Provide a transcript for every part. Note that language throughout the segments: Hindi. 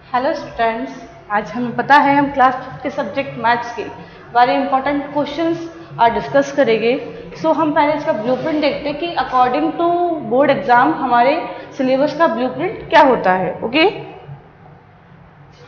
हेलो स्टूडेंट्स, आज हमें पता है हम क्लास 5 के सब्जेक्ट मैथ्स के वेरी इंपॉर्टेंट क्वेश्चंस आज डिस्कस करेंगे। सो हम पहले इसका ब्लूप्रिंट देखते हैं कि अकॉर्डिंग टू बोर्ड एग्जाम हमारे सिलेबस का ब्लूप्रिंट क्या होता है। ओके,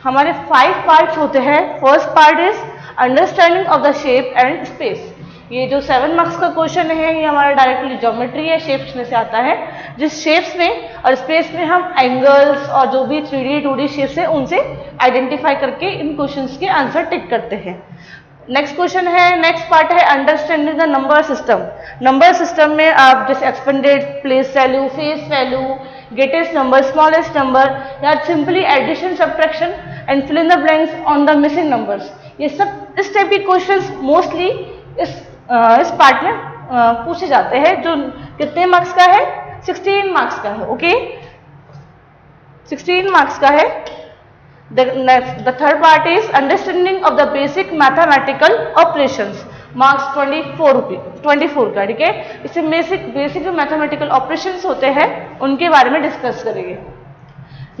हमारे 5 पार्ट्स होते हैं। First part is understanding of the shape and space. ये जो 7 मार्क्स का क्वेश्चन है ये हमारा डायरेक्टली ज्योमेट्री है, शेप्स में से आता है, जिस शेप्स में और स्पेस में हम एंगल्स और जो भी 3D 2D शेप्स है उनसे आइडेंटिफाई करके इन क्वेश्चंस के आंसर टिक करते हैं। नेक्स्ट क्वेश्चन है, नेक्स्ट पार्ट है understanding the number system. Number system में आप जैसे expanded, place value, face value, greatest number, smallest number, या simply addition, subtraction and fill in the blanks on the missing numbers, ये सब इस टाइप के क्वेश्चंस मोस्टली इस पार्ट में पूछे जाते हैं, जो कितने मार्क्स का है, 16 मार्क्स का है। ओके, 16 मार्क्स का है। The third part is understanding of the basic mathematical operations, marks 24 का, ठीक है। इसमें बेसिक जो मैथमेटिकल ऑपरेशंस होते हैं उनके बारे में डिस्कस करेंगे।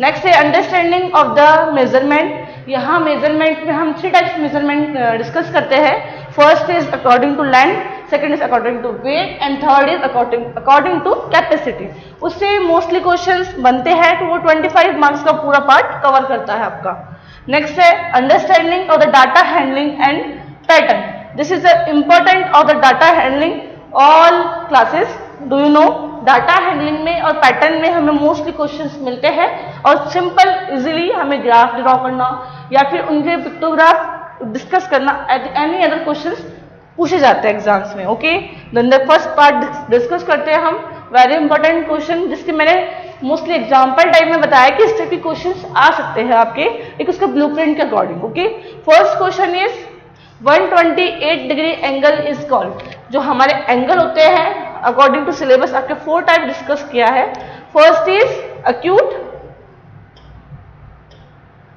नेक्स्ट है अंडरस्टैंडिंग ऑफ द मेजरमेंट। यहाँ मेजरमेंट में हम 3 टाइप्स मेजरमेंट डिस्कस करते हैं। First is according to length, second is according to weight and third is according to capacity. उससे मोस्टली क्वेश्चंस बनते हैं, तो वो 25 मार्क्स का पूरा पार्ट कवर करता है आपका। नेक्स्ट है understanding of the data handling and pattern. This is the important of the data handling all classes. Do you no, data handling में और पैटर्न में हमें मोस्टली क्वेश्चंस मिलते हैं और सिंपल इजीली हमें ग्राफ ड्रॉ करना या फिर उनके पिक्टोग्राफ डिस्कस करना, एनी अदर क्वेश्चंस पूछे जाते हैं एग्जाम्स में। Okay, then the first part discuss करते हैं हम वेरी इंपॉर्टेंट क्वेश्चन, जिसके मैंने मोस्टली एग्जाम्पल टाइप में बताया कि इस टाइप के क्वेश्चंस आ सकते हैं आपके एक उसके ब्लूप्रिंट के according. Okay, first question is 128 degree angle is called. जो हमारे एंगल होते हैं अकॉर्डिंग टू सिलेबस आपके 4 टाइप डिस्कस किया है। First is acute,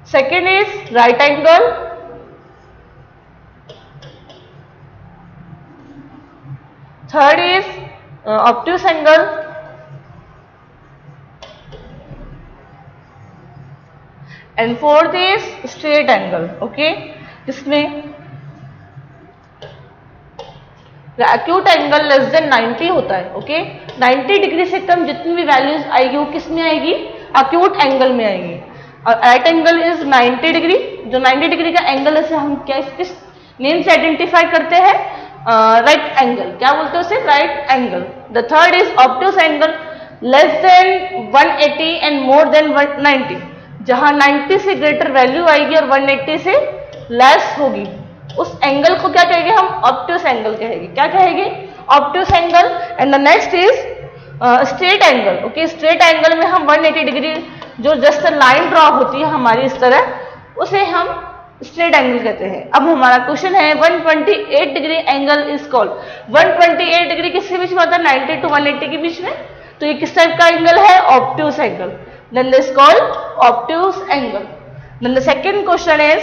second is right angle, third is obtuse angle, and fourth is straight angle. Okay, जिसमें एक्यूट एंगल लेस देन 90 होता है। ओके, 90 डिग्री से कम जितनी भी वैल्यूज आएगी वो किस में आएगी, एक्यूट एंगल में आएगी। और राइट एंगल इज 90 डिग्री। जो 90 डिग्री का एंगल है हम क्या किस नेम से आइडेंटिफाई करते हैं, राइट एंगल, क्या बोलते हैं उसे, right angle. The third is obtuse angle, less than 180 and more than 190। जहां 90 से ग्रेटर वैल्यू आएगी और 180 से लेस होगी उस एंगल को क्या कहेंगे हम, ऑब्ट्यूस एंगल कहेंगे। क्या कहेंगे, obtuse angle. And the next is straight angle. Okay, straight angle में हम 180 डिग्री जो जस्ट लाइन ड्रॉ होती है हमारी इस तरह, उसे हम स्ट्रेट एंगल कहते हैं। अब हमारा क्वेश्चन है 128 degree angle is called. 128 degree किसके बीच में होता है, 90 टू 180 के बीच में, तो ये किस टाइप का एंगल है, obtuse angle. Then this called obtuse angle. Then the second question is,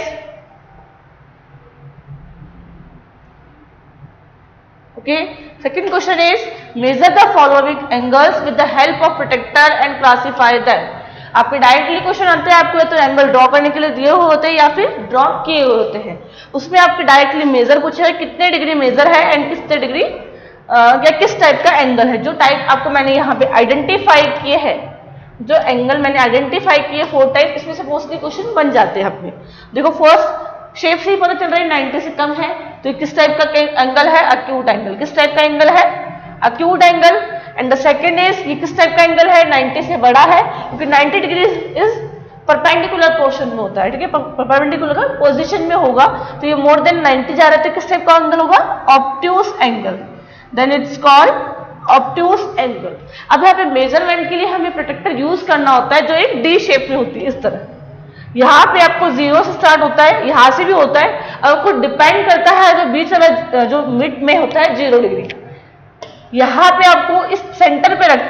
okay, second question is measure the following angles with the help of protractor and classify them। आपके डायरेक्टली क्वेश्चन आते हैं, आपको तो एंगल ड्रॉ करने के लिए दिए हुए होते हैं या फिर ड्रॉ किए हुए होते हैं। उसमें आपके डायरेक्टली मेजर पूछा है, कितने डिग्री मेजर है एंड कितने डिग्री या किस टाइप का एंगल है। जो टाइप आपको मैंने यहाँ पे आइडेंटिफाई किए हैं, जो एंगल मैंने आइडेंटिफाई किए 4 टाइप, इसमें से मोस्टली क्वेश्चन बन जाते हैं अपने। देखो, फर्स्ट शेप से ही पता चल रहा है 90 से कम है, तो किस टाइप का एंगल है, एक्यूट एंगल। किस टाइप का एंगल है, acute angle. And the second is, ये किस टाइप का एंगल है, 90 से बड़ा है, क्योंकि 90 डिग्री इज परपेंडिकुलर पोर्शन में होता है, ठीक है, परपेंडिकुलर का पोजीशन में होगा, तो ये मोर देन 90 जा रहा है, तो किस टाइप का एंगल होगा, obtuse angle. Then it's called obtuse angle. अब यहाँ पे मेजरमेंट के लिए हमें प्रोटेक्टर यूज करना होता है, जो एक डी शेप में होती है इस तरह। यहाँ पे आपको 0 से स्टार्ट होता है, यहाँ से भी होता है, और कुछ डिपेंड करता है जो बीच में जो मिड में होता है 0 डिग्री। यहाँ पे आपको इस सेंटर पे रख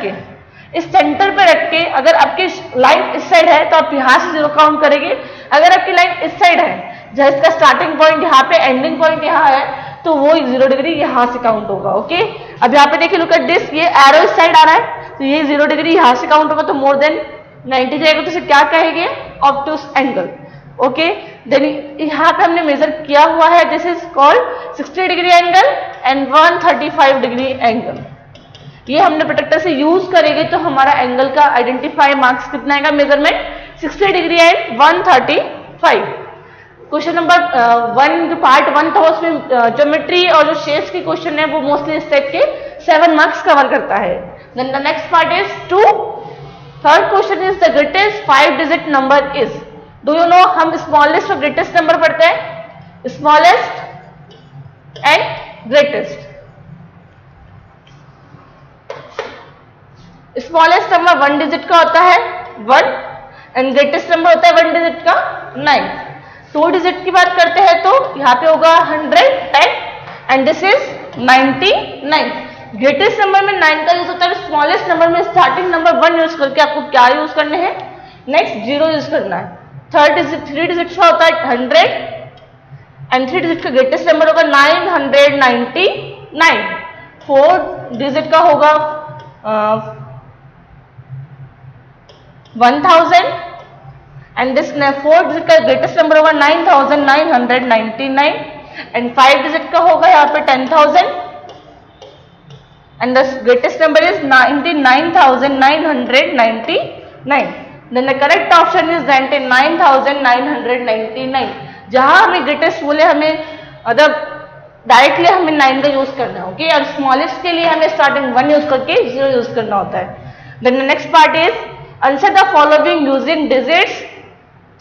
के, अगर आपकी लाइन इस साइड है तो आप यहाँ से 0 काउंट करेंगे। अगर आपकी लाइन इस साइड है, जहाँ इसका स्टार्टिंग पॉइंट यहाँ पे, एंडिंग पॉइंट यहाँ है, तो वो 0 डिग्री यहाँ से काउंट होगा। ओके, अब यहाँ पे देखिए, लुक एट दिस, ये एरो इस साइड आ रहा है, तो ये 0 डिग्री यहाँ से काउंट होगा, तो मोर देन 90 जाएगा तो इसे क्या कहेंगे? ऑब्टूस एंगल। ओके, देन यहाँ पे हमने मेजर किया हुआ है, this is called 60 degree angle and 135 degree angle. ये हमने प्रोटेक्टर से यूज करेंगे तो हमारा एंगल का आइडेंटिफाई मार्क्स कितना आएगा measurement 60 degree and 135। Question number 1 जो पार्ट 1 था उसमें ज्योमेट्री और जो शेप्स के क्वेश्चन है वो मोस्टली इस टाइप के 7 मार्क्स कवर करता है। Then the next part is 2। Third question is the greatest 5 digit number is. Do you know हम स्मॉलेस्ट और ग्रेटेस्ट नंबर पढ़ते हैं, smallest and greatest. Smallest number 1 digit का होता है 1 एंड ग्रेटेस्ट नंबर होता है 1 डिजिट का 9। 2 डिजिट की बात करते हैं तो यहाँ पे होगा 110 and this is 99। Greatest number में 9 का यूज होता है, स्मॉलेस्ट नंबर में स्टार्टिंग नंबर 1 यूज करके आपको क्या यूज करने हैं, नेक्स्ट 0 यूज करना है। 3 डिजिट का होता है 100 एंड 3 डिजिट का ग्रेटेस्ट नंबर होगा 999। 4 डिजिट का होगा 1000 एंड दिस 4 डिजिट का ग्रेटेस्ट नंबर होगा 9999 एंड 5 डिजिट का होगा यहाँ पे 10,000 and the greatest number is 99,999। Then the correct option is 99,999। जहां हमें ग्रेटेस्ट बोले हमें मतलब डायरेक्टली हमें 9 का यूज करना है। ओके, और स्मॉलेस्ट के लिए हमें स्टार्टिंग 1 यूज करके 0 यूज करना होता है। Then the next part is answer the following using digits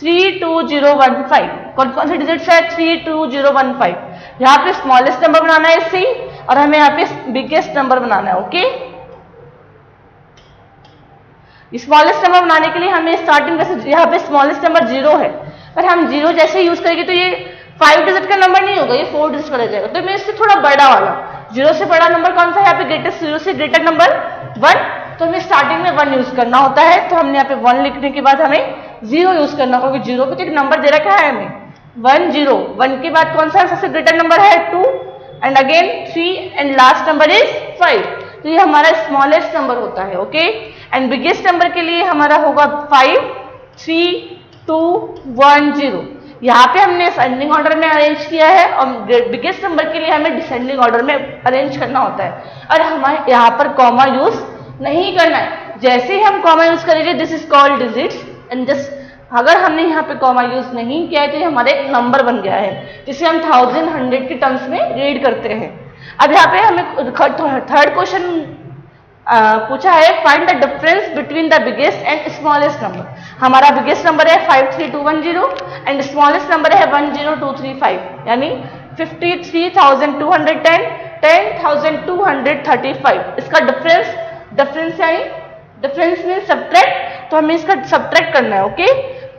32015। कौन कौन से डिजिट्स है 32015। यहाँ पे स्मॉलेस्ट नंबर बनाना है सी और हमें यहाँ पे बिगेस्ट नंबर बनाना है। ओके, स्मॉलेस्ट नंबर बनाने के लिए हमें स्टार्टिंग वैसे यहाँ पे स्मॉलेस्ट नंबर 0 है, पर हम 0 जैसे यूज करेंगे तो ये 5 डिजिट का नंबर नहीं होगा, ये 4 डिजिट का रह जाएगा। तो मैं इससे थोड़ा बड़ा वाला 0 से बड़ा नंबर कौन सा है, यहाँ पे ग्रेटेस्ट 0 से ग्रेटर नंबर 1, तो हमें स्टार्टिंग में 1 यूज करना होता है। तो हमने यहाँ पे 1 लिखने के बाद हमें 0 यूज करना होगा, क्योंकि 0 पे तो एक नंबर दे रखा है हमें 1 0। 1 के बाद कौन सा सबसे ग्रेटर नंबर है 2 and again 3 and last number is 5। तो ये हमारा स्मॉलेस्ट नंबर होता है। ओके, एंड बिगेस्ट नंबर के लिए हमारा होगा 5 3 2 1 0। यहाँ पे हमने असेंडिंग ऑर्डर में अरेंज किया है और बिगेस्ट नंबर के लिए हमें डिसेंडिंग ऑर्डर में अरेंज करना होता है, और हमें यहाँ पर कॉमा यूज नहीं करना है। जैसे ही हम कॉमा यूज करेंगे this is called digits and this, अगर हमने यहाँ पे कॉमा यूज नहीं किया है तो ये हमारे एक नंबर बन गया है, जिसे हम 1000 100 के टर्म्स में रीड करते हैं। अब यहाँ पे हमें थर्ड क्वेश्चन पूछा है find the difference between the biggest and smallest number. हमारा बिगेस्ट नंबर है 53210 एंड स्मॉलेस्ट नंबर है 10235, यानी 53,210 10,235। इसका डिफरेंस यानी डिफरेंस मीन सब्ट्रैक्ट, तो हमें इसका सब्ट्रैक्ट करना है। Okay,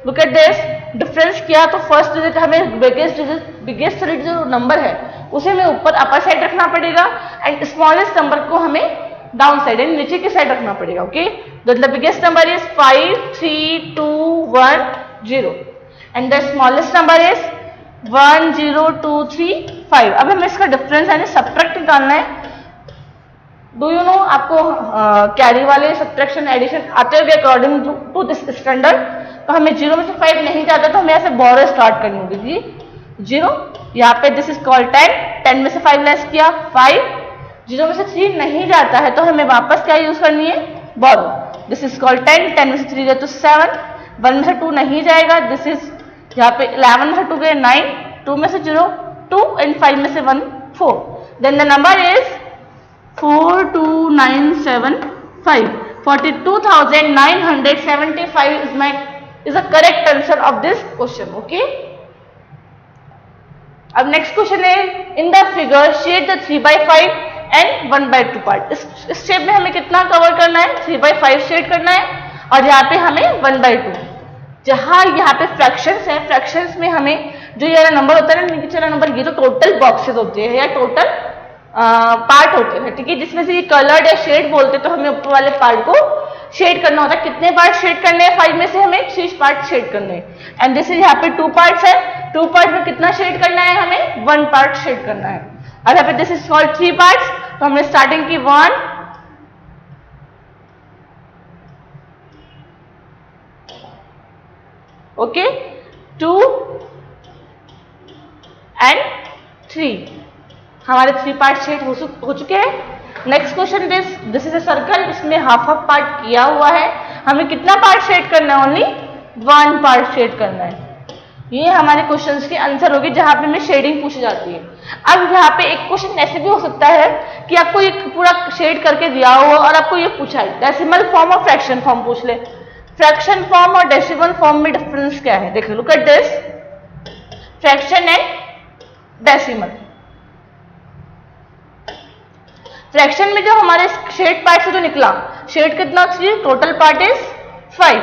look at this, difference किया तो फर्स्ट डिजिट हमें बिगेस्ट जो नंबर है उसे हमें ऊपर अपर साइड रखना पड़ेगा एंड स्मॉलेस्ट नंबर को हमें डाउन साइड यानी नीचे की साइड रखना पड़ेगा। Okay, the biggest number is 53210 and the smallest number is 10235। अब हमें इसका डिफरेंस यानी सब्ट्रैक्ट निकालना है। डू यू नो आपको कैरी वाले सब्ट्रैक्शन एडिशन आते होंगे अकॉर्डिंग टू दिस स्टैंडर्ड। तो हमें 0 में से 5 नहीं जाता तो हमें ऐसे बोरो स्टार्ट करनी होगी जी 0। यहाँ पे दिस इज कॉल्ड 10 में से 5 लेस किया 5। 0 में से 3 नहीं जाता है तो हमें वापस क्या यूज करनी है बोरो, दिस इज कॉल्ड 10 में से 3 गए तो 7, 1 में से 2 नहीं जाएगा, दिस इज यहाँ पे 11 में से 2 गए 9, 2 में से 0 2 एंड 5 में से 1 4। Then the number is 42975। 42,975 is the correct answer of this question. Okay. अब नेक्स्ट क्वेश्चन है in the figure shade the 3/5 and 1/2 part. इस शेप में हमें कितना कवर करना है 3/5 शेड करना है और यहाँ पे हमें 1/2। जहां यहाँ पे फ्रैक्शंस है, फ्रैक्शंस में हमें जो ये वाला नंबर होता है ना, नीचे वाला नंबर, ये जो टोटल बॉक्सेस होते हैं या टोटल पार्ट होते हैं, ठीक है, जिसमें से ये कलर्ड या शेड बोलते हैं, तो हमें ऊपर वाले पार्ट को शेड करना होता है। कितने पार्ट शेड करने हैं 5 में से हमें 3 पार्ट शेड करने हैं एंड दिस इज यहाँ पे 2 पार्ट्स है। 2 पार्ट में कितना शेड करना है हमें 1 पार्ट शेड करना है। और यहाँ पे दिस इज कॉल्ड 3 पार्ट्स, तो हमने स्टार्टिंग की 1 ओके 2 and 3 हमारे 3 पार्ट शेड हो चुके हैं। Next question this is a circle, इसमें हाफ हाफ पार्ट किया हुआ है, हमें कितना पार्ट शेड करना है? ओनली 1 पार्ट शेड करना है। ये हमारे क्वेश्चंस के आंसर होगी जहां पे हमें शेडिंग पूछी जाती है। अब यहाँ पे एक क्वेश्चन ऐसे भी हो सकता है कि आपको ये पूरा शेड करके दिया हो और आपको ये पूछा है डेसिमल फॉर्म और फ्रैक्शन फॉर्म पूछ ले। फ्रैक्शन फॉर्म और डेसिमल फॉर्म में डिफरेंस क्या है? देखो look at this, fraction and decimal. Fraction में जो हमारे शेड पार्ट से जो निकला, शेड कितना 3, टोटल पार्ट इज 5।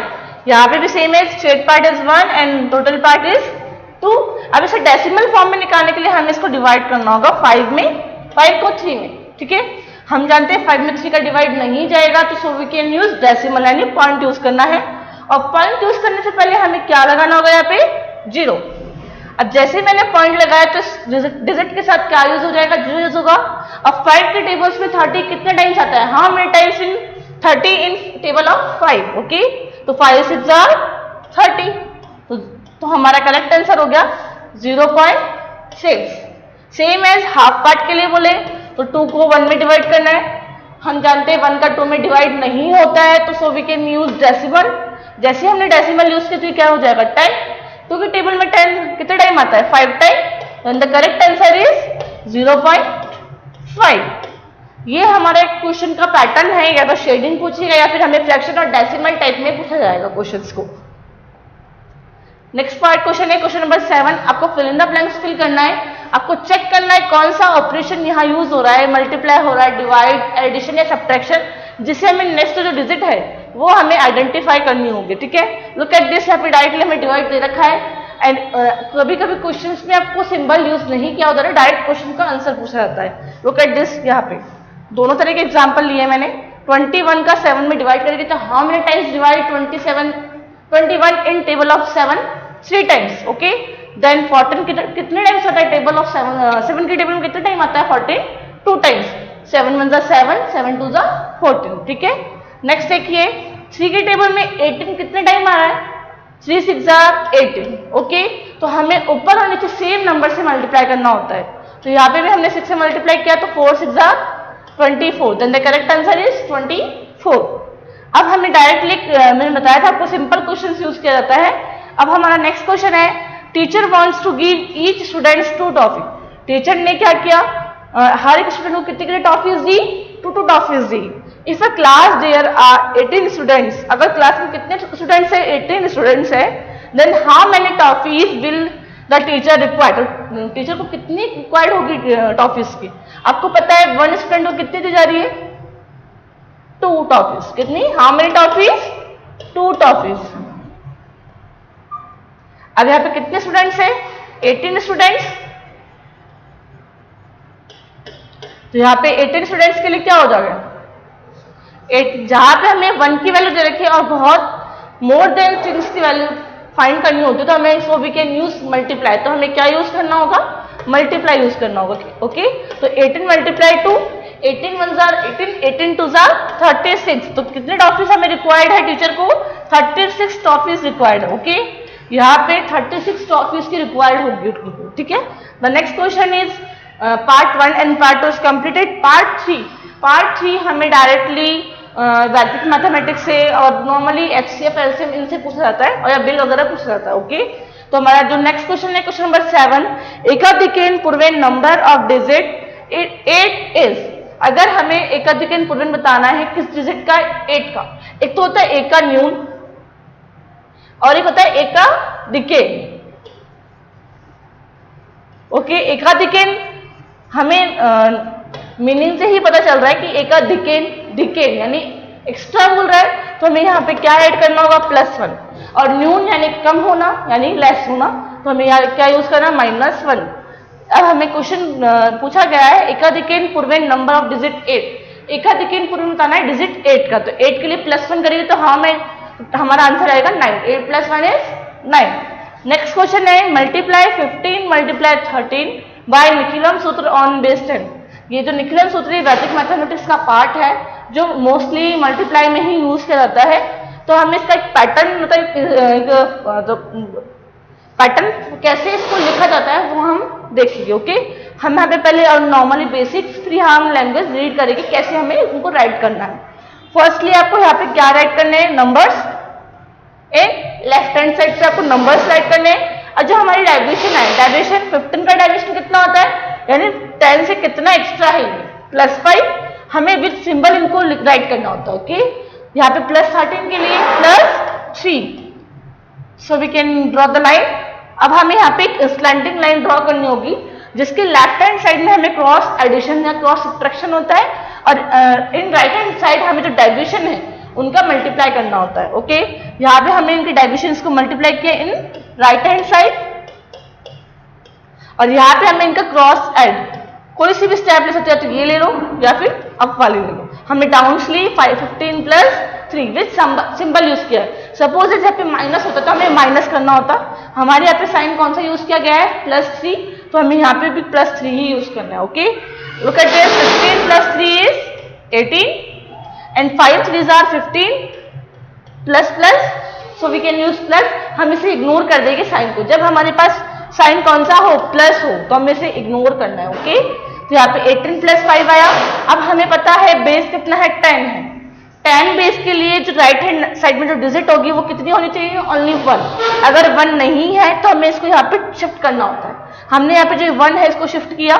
यहाँ पे भी सेम है, shade part is 1 and total part is 2। अब इसे डेसिमल फॉर्म में निकालने के लिए हमें इसको डिवाइड करना होगा 5 में, 5 को 3 में, ठीक है। हम जानते हैं 5 में 3 का डिवाइड नहीं जाएगा, तो so we can use decimal यानी पॉइंट यूज करना है। और पॉइंट यूज करने से पहले हमें क्या लगाना होगा? यहाँ पे 0। अब जैसे मैंने पॉइंट लगाया तो डिजिट के साथ क्या यूज हो जाएगा? 0 यूज होगा। अब 5 के टेबल्स में 30 कितने टाइम्स आता है? How many times in 30 in table of 5? Okay, तो 5 6 आर 30, तो हमारा करेक्ट आंसर हो गया 0.6। सेम एज हाफ पार्ट के लिए बोले तो 2 को 1 में डिवाइड करना है। हम जानते हैं 1 का 2 में डिवाइड नहीं होता है, तो so we can use decimal. जैसे हमने डेसिमल यूज किया तो क्या हो जाएगा? 10। 2 के टेबल में 10 कितने टाइम आता है? 5 time. And the correct answer is 0.5। ये हमारे क्वेश्चन का पैटर्न है, या तो शेडिंग पूछेगा या फिर हमें फ्रैक्शन और डेसिमल टाइप में पूछा जाएगा क्वेश्चंस को। नेक्स्ट पार्ट क्वेश्चन है क्वेश्चन नंबर 7। आपको fill in the blanks fill करना है। आपको चेक करना है कौन सा ऑपरेशन यहाँ यूज हो रहा है, मल्टीप्लाई हो रहा है, डिवाइड, एडिशन या सब्ट्रैक्शन, जिससे हमें नेक्स्ट जो डिजिट है वो हमें आइडेंटिफाई करनी होगी, ठीक है। लुक एट दिस, यहाँ पे डायरेक्टली हमें डिवाइड दे रखा है एंड कभी कभी क्वेश्चंस में आपको सिंबल यूज नहीं किया होता है, डायरेक्ट क्वेश्चन का आंसर पूछा जाता है। लुक एट दिस, यहाँ पे दोनों तरह के एग्जाम्पल लिए मैंने। 21 का 7 में डिवाइड करेंगे तो how many times divide 21 in table of 7? 3 times, okay. Then 14 कितने टाइम्स आता है टेबल ऑफ 7 के टेबल में कितने टाइम आता है? 14 2 टाइम्स। 7 1 7, 7 2 14, ठीक है। नेक्स्ट देखिए 3 के टेबल में 18 कितने टाइम आ रहा है? 3 6 18, ओके। तो हमें ऊपर और नीचे सेम नंबर से मल्टीप्लाई करना होता है, तो यहाँ पे भी हमने 6 से मल्टीप्लाई किया तो 4 6 24, then the correct answer is 24। अब हमने डायरेक्टली मैंने बताया था आपको सिंपल क्वेश्चन यूज किया जाता है। अब हमारा नेक्स्ट क्वेश्चन है, teacher wants to give each students 2 toffee. Teacher ने क्या किया? हर एक स्टूडेंट को कितनी टॉफीज दी? 2 टॉफीज दी। If a class there are 18 students, अगर क्लास में कितने स्टूडेंट्स है? 18 स्टूडेंट्स है। Then how many toffees will the teacher required? Teacher को कितनी रिक्वायर्ड होगी टॉफीज की? आपको पता है 1 स्टूडेंट को कितनी दी जा रही है? 2 टॉफीज। कितनी? How many toffees? 2 टॉफीज। अब यहाँ पे कितने स्टूडेंट्स है? 18 स्टूडेंट्स। तो यहाँ पे 18 स्टूडेंट्स के लिए क्या हो जाएगा? जहां पे हमें 1 की वैल्यू दे रखी है और बहुत मोर देन थिंग्स की वैल्यू फाइंड करनी होती है, तो हमें so we can use multiply. तो हमें क्या यूज करना होगा? मल्टीप्लाई यूज करना होगा, ओके। तो 18 मल्टीप्लाई 2, 18 1 18, 18 2 36। तो कितने टॉफीज हमें रिक्वायर्ड है? टीचर को 36 टॉफीज रिक्वायर्ड है, ओके। यहाँ पे 36 टॉफीज की रिक्वायर्ड होगी, ठीक है। The next question is part 1 and part 2 is completed. Part 3 हमें डायरेक्टली वैदिक मैथमेटिक्स से और नॉर्मली एचसीएफ एलसीएम इनसे पूछा जाता है, और या बिल वगैरह पूछा जाता है, ओके। तो हमारा जो नेक्स्ट क्वेश्चन है क्वेश्चन नंबर 7, एकाधिकन पूर्वेन नंबर ऑफ डिजिट 8 इज। अगर हमें एकाधिकन पूर्वेन बताना है किस डिजिट का? 8 का। एक तो होता है एका न्यून और एक होता है एकाधिकन, ओके। एकाधिकन हमें मीनिंग से ही पता चल रहा है कि एकाधिकन डिकेन यानी एक्स्ट्रा बोल रहा है, तो हमें यहाँ पे क्या ऐड करना होगा? +1। और न्यून यानी कम होना यानी लेस होना, तो हमें यहाँ क्या यूज करना? -1। अब हमें क्वेश्चन पूछा गया है एकाधिकन पूर्वेन नंबर ऑफ डिजिट 8। एकाधिकन पूर्वेन बताना है डिजिट 8 का, तो 8 के लिए +1 करेंगे तो हमारा आंसर आएगा 9। 8 + 1 इज 9। नेक्स्ट क्वेश्चन है मल्टीप्लाई 15 मल्टीप्लाई 13 बाय निखिलम सूत्र ऑन बेस 10। ये जो निखिलम सूत्र वैदिक मैथमेटिक्स का पार्ट है जो मोस्टली मल्टीप्लाई में ही यूज किया जाता है। तो हमें इसका एक पैटर्न मतलब पैटर्न कैसे इसको लिखा जाता है वो हम देखेंगे। ओके, हम यहाँ पे पहले normally basic free hand language read करेंगे कैसे हमें उनको राइट करना है। फर्स्टली आपको यहाँ पे क्या राइट करने हैं, नंबर्स। लेफ्ट हैंड साइड पे आपको नंबर्स राइट करने हैं। और जो हमारी डेविएशन है, डेविएशन 15 का डेविएशन कितना होता है, यानी 10 से कितना एक्स्ट्रा है, +5, हमें विद सिंबल इनको राइट करना होता है। ओके, यहाँ पे +13 के लिए +3, so we can draw the line. अब हमें यहाँ पे एक स्लैंटिंग लाइन ड्रॉ करनी होगी जिसके लेफ्ट हैंड साइड में हमें क्रॉस एडिशन या क्रॉस सब्ट्रैक्शन होता है, और इन राइट हैंड साइड हमें जो डेविएशन है उनका मल्टीप्लाई करना होता है। ओके, यहाँ पे हमने इनके डेविएशंस को मल्टीप्लाई किया इन राइट हैंड साइड, और यहाँ पे हमें इनका क्रॉस एड, कोई सी भी स्टेप ले सकते हो, तो ये ले लो या फिर अप वाली ले लो। हमने डाउन ली 15 + 3 विद सिंबल यूज किया। सपोज जहाँ पे माइनस होता तो हमें माइनस करना होता, हमारे यहाँ पे साइन कौन सा यूज किया गया है, +3, तो हमें यहाँ पे भी +3 ही यूज करना है। Okay, look at this, 15 + 3 is 18 and 5 3s are 15 ++, so we can use plus. हम इसे इग्नोर कर देंगे साइन को, जब हमारे पास साइन कौन सा हो, प्लस हो, तो हमें इसे इग्नोर करना है। ओके, तो यहाँ पे 18 + 5 आया। अब हमें पता है बेस कितना है, 10 है। 10 बेस के लिए जो राइट हैंड साइड में जो डिजिट होगी वो कितनी होनी चाहिए, ओनली 1। अगर 1 नहीं है तो हमें इसको यहाँ पे शिफ्ट करना होता है। हमने यहाँ पे जो 1 है इसको शिफ्ट किया,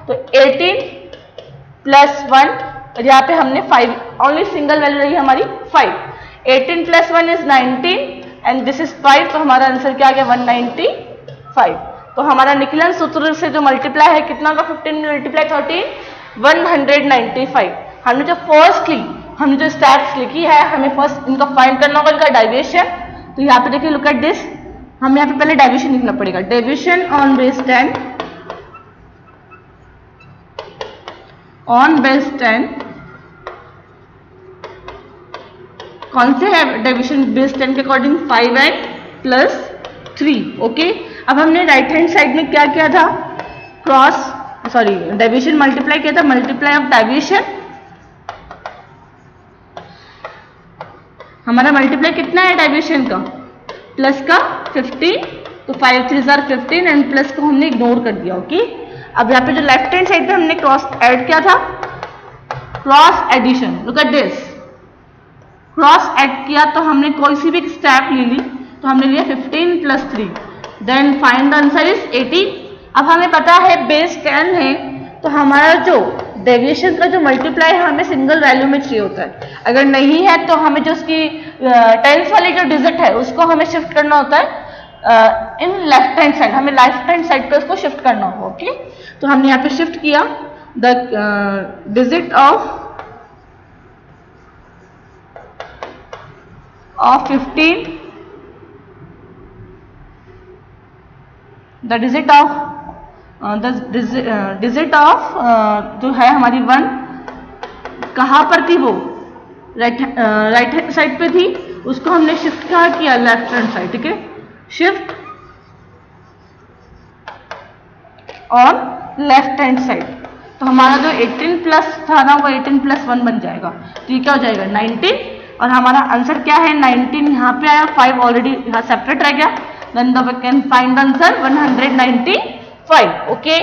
तो 18 + 1, और यहाँ पे हमने 5, ओनली सिंगल वैल्यू रही हमारी 5। 18 + 1 is 19 एंड दिस इज 5, तो हमारा आंसर क्या आ गया, 195। तो हमारा निकलन सूत्र से जो मल्टीप्लाई है कितना होगा, 15 × 13 195। हमने जो फर्स्टली हमने जो स्टेप्स लिखी है, हमें फर्स्ट इनका फाइंड करना होगा, इनका डेविएशन। तो यहाँ पे देखिए, लुक एट दिस, हमें यहाँ पे पहले डेविएशन लिखना पड़ेगा। Deviation on base 10, on base 10 कौन से है डेविएशन बेस 10 के अकॉर्डिंग, 5n + 3। ओके, अब हमने राइट हैंड साइड में क्या किया था, डेविएशन मल्टीप्लाई किया था, मल्टीप्लाई ऑफ डेविएशन। हमारा मल्टीप्लाई कितना है डेविएशन का, प्लस का 15, तो 5 3s are 15 एंड प्लस को हमने इग्नोर कर दिया। ओके, अब यहाँ पे जो लेफ्ट हैंड साइड पे हमने क्रॉस ऐड किया था, cross addition, look at this, cross add किया तो हमने कोई सी भी स्टेप ले ली, तो हमने लिया 15 + 3, then find the answer is 18। अब हमें पता है बेस 10 है, तो हमारा जो डेविएशन का जो मल्टीप्लाई है हमें सिंगल वैल्यू में चाहिए होता है। अगर नहीं है तो हमें जो उसकी टेंस वाली जो डिजिट है उसको हमें शिफ्ट करना होता है इन लेफ्ट हैंड साइड, हमें लेफ्ट हैंड साइड पे उसको शिफ्ट करना होगा। ओके, तो हमने यहाँ पे शिफ्ट किया the digit of 15, the digit of जो है हमारी 1 कहाँ पर थी, वो राइट हैंड साइड पे थी, उसको हमने शिफ्ट कहाँ किया, लेफ्ट हैंड साइड। ठीक है, शिफ्ट और लेफ्ट हैंड साइड, तो हमारा जो 18 प्लस था ना वो 18 + 1 बन जाएगा, तो ये क्या हो जाएगा 19, और हमारा आंसर क्या है 19 यहाँ पे आया, 5 ऑलरेडी यहाँ सेपरेट रह गया, then the we can find the answer 195। Okay,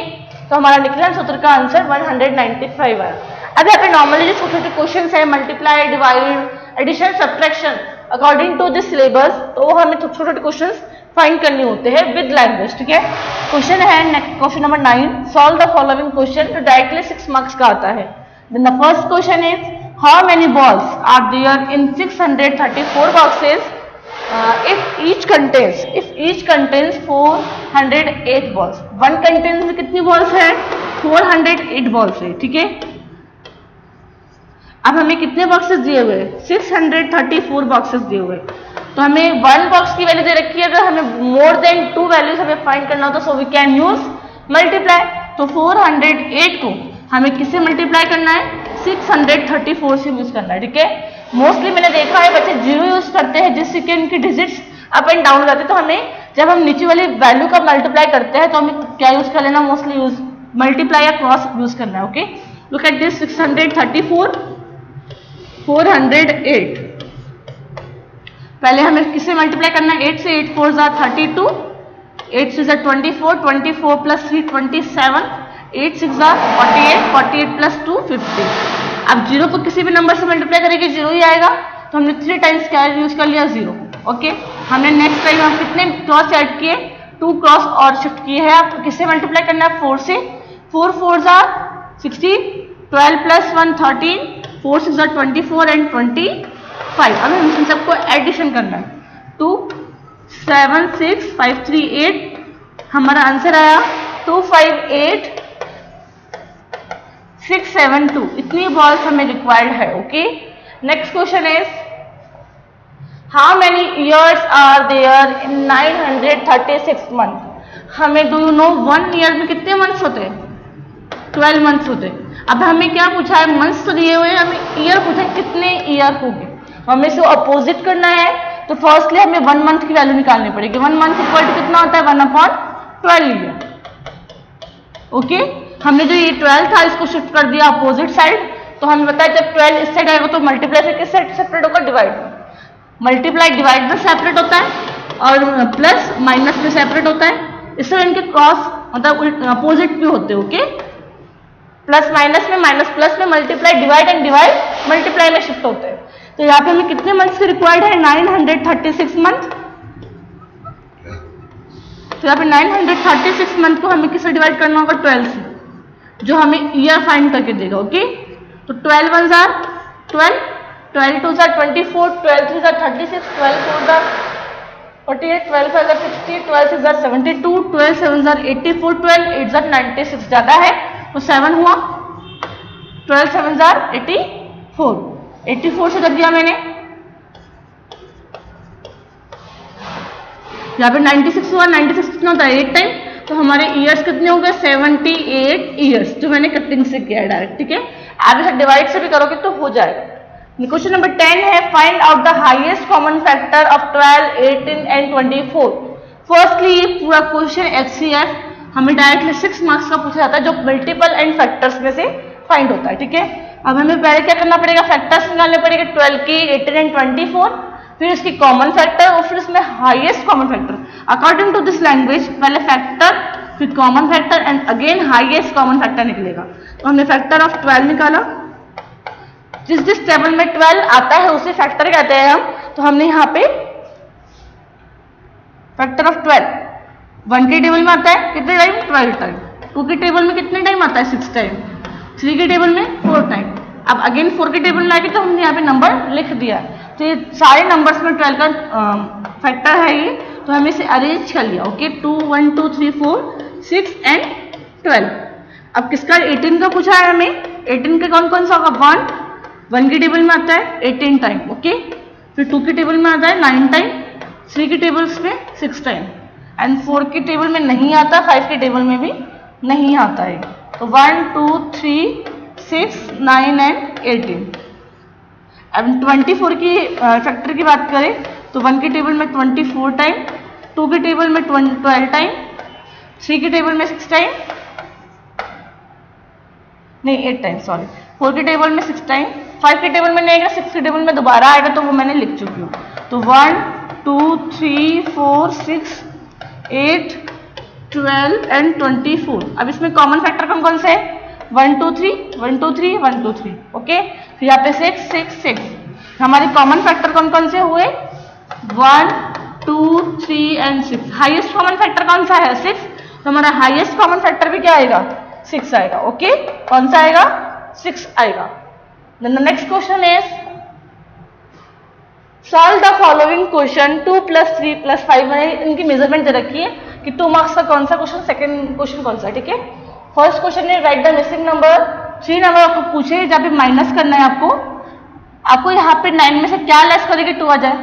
तो हमारा निकलन सूत्र का आंसर 195 आया। अब यहाँ पे नॉर्मली जो छोटे छोटे क्वेश्चन है, multiply, divide, addition, subtraction, according to this syllabus, तो वो हमें छोटे छोटे क्वेश्चन फाइंड करने होते हैं विद लैंग्वेज। ठीक है, क्वेश्चन है question number 9, solve the following question, तो डायरेक्टली 6 मार्क्स का आता है। Then the first question is how many balls are there in 634 boxes if each contains 408 balls। 1 contains में कितनी बॉल्स है, 408 बॉल्स है। ठीक है, अब हमें कितने बॉक्सेस दिए हुए, 634 बॉक्सेस दिए हुए, तो हमें 1 बॉक्स की वैल्यू दे रखी है, अगर हमें मोर देन 2 वैल्यूज हमें फाइंड करना होता, so we can use multiply. तो 408 को हमें किससे मल्टीप्लाई करना है, 634 से यूज करना है। ठीक है, मोस्टली मैंने देखा है बच्चे 0 यूज करते हैं जिससे कि उनकी डिजिट्स अप एंड डाउन हो जाते हैं, तो हमें जब हम नीचे वाली वैल्यू का मल्टीप्लाई करते हैं तो हमें क्या यूज कर लेना, मोस्टली यूज मल्टीप्लाई या क्रॉस यूज करना है। Okay, look at this 634 408। पहले हमें किससे मल्टीप्लाई करना है, 8 से। 8 4 ज़ा 32, 8 6 ज़ा 24, 24 प्लस 3 27, 8 6 ज़ा 48, 48 प्लस 2 50। अब 0 को किसी भी नंबर से मल्टीप्लाई करेंगे 0 ही आएगा, तो हमने 3 टाइम्स क्या यूज कर लिया, 0। ओके, हमने नेक्स्ट टाइम हम कितने क्रॉस ऐड किए, 2 क्रॉस और शिफ्ट किए हैं। आपको किससे मल्टीप्लाई करना है, 4 से। 4 4 ज़ा 16, 12 प्लस 1 13, 4 6 ज़ा 24 एंड 25। अब हम इन सबको एडिशन करना है, 2 7 6 5 3 8। हमारा आंसर आया 258 672। इतनी बॉल्स हमें रिक्वायर्ड है। Okay, next question is how many years are there in 936 month. हमें डू यू नो 1 ईयर में कितने मंथ्स होते हैं, 12 मंथ्स होते हैं। अब हमें क्या पूछा है, मंथ्स तो दिए हुए हैं, हमें ईयर पूछा है कितने ईयर होंगे। हमें इसे अपोजिट करना है, तो फर्स्टली हमें 1 मंथ की वैल्यू निकालनी पड़ेगी। 1 मंथ इक्वल टू कितना होता है, 1/12 ईयर। ओके, हमने जो ये 12 था इसको शिफ्ट कर दिया अपोजिट साइड, तो हमें बताया जब 12 इस साइड आएगा तो मल्टीप्लाई से किस साइड सेपरेट होगा, डिवाइड। मल्टीप्लाई डिवाइड में सेपरेट होता है और प्लस माइनस में सेपरेट होता है। इससे इनके क्रॉस मतलब अपोजिट भी होते हैं। ओके, प्लस माइनस में, माइनस प्लस में, multiply divide and divide multiply में शिफ्ट होते हैं। तो यहाँ पे हमें कितने मंथ्स की रिक्वायर्ड है, 936 मंथ। तो यहाँ पे 936 मंथ को हमें किससे डिवाइड करना होगा, 12 से, जो हमें ईयर फाइंड करके देगा। ओके, तो 12 1 ज़ा 12, 12 2 ज़ा 24, 12 3 ज़ा 36, 12 4 ज़ा 48, 12 5 ज़ा 60, 12 6 ज़ा 72, 12 7 ज़ा 84, 12 8 ज़ा 96। ज़्यादा है तो 7 हुआ, 12 7 ज़ा 84, 84 से कर दिया मैंने। यहाँ पे 96 हुआ, 96 कितना होता है 8 टाइम, तो हमारे ईयर्स कितने हो गए, 78 ईयर्स, जो मैंने कटिंग से किया है डायरेक्ट। ठीक है, आप इसे डिवाइड से भी करोगे तो हो जाएगा। क्वेश्चन नंबर 10 है find out the highest common factor of 12, 18 and 24। Firstly ये पूरा क्वेश्चन HCF हमें डायरेक्टली 6 मार्क्स का पूछा जाता है, जो मल्टीपल एंड फैक्टर्स में से फाइंड होता है। ठीक है, अब हमें पहले क्या करना पड़ेगा, फैक्टर्स निकालने पड़ेगे 12 की, 18 एंड 24, फिर इसकी कॉमन फैक्टर और फिर इसमें highest common factor. According to this language पहले फैक्टर फिर common factor and again highest common factor निकलेगा। तो हमने फैक्टर ऑफ 12 निकाला, जिस टेबल में 12 आता है उसे फैक्टर कहते हैं हम। तो हमने यहाँ पे फैक्टर ऑफ 12 1 के टेबल में आता है कितने टाइम, 12 टाइम। 2 के टेबल में कितने टाइम आता है, 6 टाइम। 3 के टेबल में 4 टाइम। अब अगेन 4 के टेबल में आके तो हमने यहाँ पे नंबर लिख दिया। तो ये सारे नंबर्स में 12 का फैक्टर है ये, तो हमने इसे अरेंज कर लिया। Okay, 2 1 2 3 4 6 and 12। अब किसका 18 का पूछा है हमें, 18 का कौन कौन सा होगा, 1 के टेबल में आता है 18 टाइम। ओके, फिर 2 के टेबल में आता है 9 टाइम, 3 के टेबल्स में 6 टाइम एंड 4 के टेबल में नहीं आता, 5 के टेबल में भी नहीं आता है। तो 1 2 3 6 9 एंड 18। अब 24 की फैक्टर की बात करें तो 1 के टेबल में 24 टाइम, 2 के टेबल में 12 टाइम, 3 के टेबल में 6 टाइम, नहीं 8 टाइम सॉरी, 4 के टेबल में 6 टाइम, 5 के टेबल में नहीं आएगा, 6 के टेबल में दोबारा आएगा, तो वो मैंने लिख चुकी हूँ। तो 1 2 3 4 6 8 12 एंड 24। अब इसमें कॉमन फैक्टर कौन कौन से है, 1 2 3 1 2 3 1 2 3। ओके, फिर यहाँ पे 6 6 6। हमारे कॉमन फैक्टर कौन कौन से हुए, 1 2 3 एंड 6। हाईएस्ट कॉमन फैक्टर कौन सा है, 6। तो हमारा हाईएस्ट कॉमन फैक्टर भी क्या आएगा, 6 आएगा। ओके, कौन सा आएगा, 6 आएगा। Then the next question is solve the following question 2 plus 3 plus 5। मैंने इनकी मेजरमेंट दे रखी है कि 2 मार्क्स का कौन सा क्वेश्चन, सेकंड क्वेश्चन कौन सा है। ठीक है, फर्स्ट क्वेश्चन है right the missing number. 3 number आपको पूछे, जब भी माइनस करना है आपको यहाँ पे 9 में से क्या लेस करेंगे, 2 आ जाए।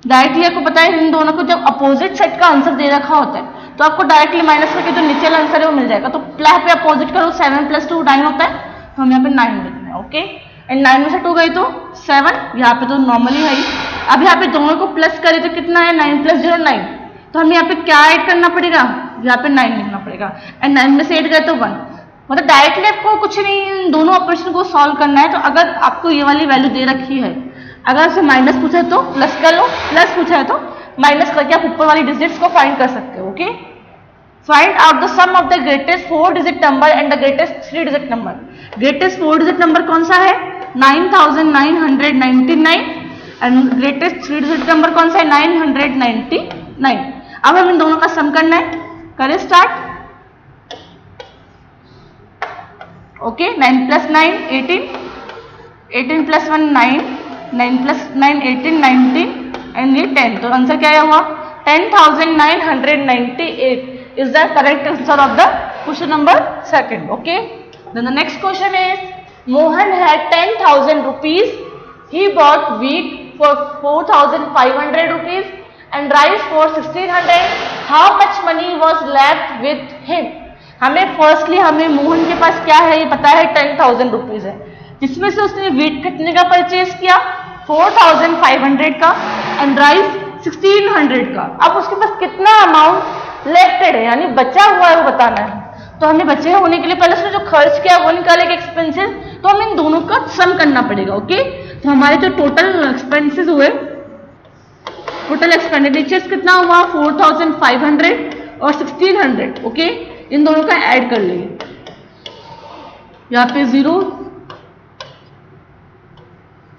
डायरेक्टली आपको पता है इन दोनों को जब अपोजिट सेट का आंसर दे रखा होता है तो आपको डायरेक्टली माइनस करके जो नीचे वाला आंसर है वो मिल जाएगा। तो यहाँ पे अपोजिट करो, 7 + 2 9 होता है, तो हम यहाँ पे 9 लिखना है। ओके, एंड 9 में से 2 गई तो 7, यहाँ पे तो नॉर्मली है ही। अब यहाँ पे दोनों को प्लस करें तो कितना है, 9 + 0 9। तो हमें यहाँ पे क्या ऐड करना पड़ेगा, यहाँ पे 9 लिखना पड़ेगा, एंड 9 में से 8 गए तो 1। मतलब डायरेक्टली आपको कुछ नहीं, दोनों ऑपरेशन को सॉल्व करना है। तो अगर आपको ये वाली वैल्यू दे रखी है अगर आपसे माइनस पूछा है तो प्लस कर लो, प्लस पूछा है तो माइनस करके आप ऊपर वाली डिजिट्स को फाइंड कर सकते हो। Okay, find out the sum of the greatest 4 digit number and the greatest 3 digit number. Greatest 4 digit number कौन सा है? 9999 एंड ग्रेटेस्ट 3 डिजिट नंबर कौन सा है? 999। अब हम इन दोनों का सम करना है, करें स्टार्ट। ओके, 9 + 9 18, 18 + 1 9, 9 + 9 18 19 एंड ये 10। तो आंसर क्या हुआ? 10,998 is the correct answer of the question number 2. Okay, then the next question is Mohan had 10,000 rupees. He bought wheat for 4,500 rupees and rice for 1,600. How much money was left with him? हमें फर्स्टली हमें मोहन के पास क्या है ये पता है, 10,000 रुपीज है, जिसमें से उसने व्हीट कितने का परचेज किया? 4,500 का एंड राइस 1,600 का। अब उसके पास कितना अमाउंट लेफ्टेड है यानी बचा हुआ है वो बताना है। तो हमें बचे होने के लिए पहले उसने जो खर्च किया वो निकालेगा एक्सपेंसेस, तो हमें इन दोनों का सम करना पड़ेगा। ओके, तो हमारे जो टोटल एक्सपेंसेस हुए, टोटल एक्सपेंडिचर्स कितना हुआ? 4,500 और 1,600। ओके, इन दोनों का ऐड कर लेंगे, यहाँ पे 0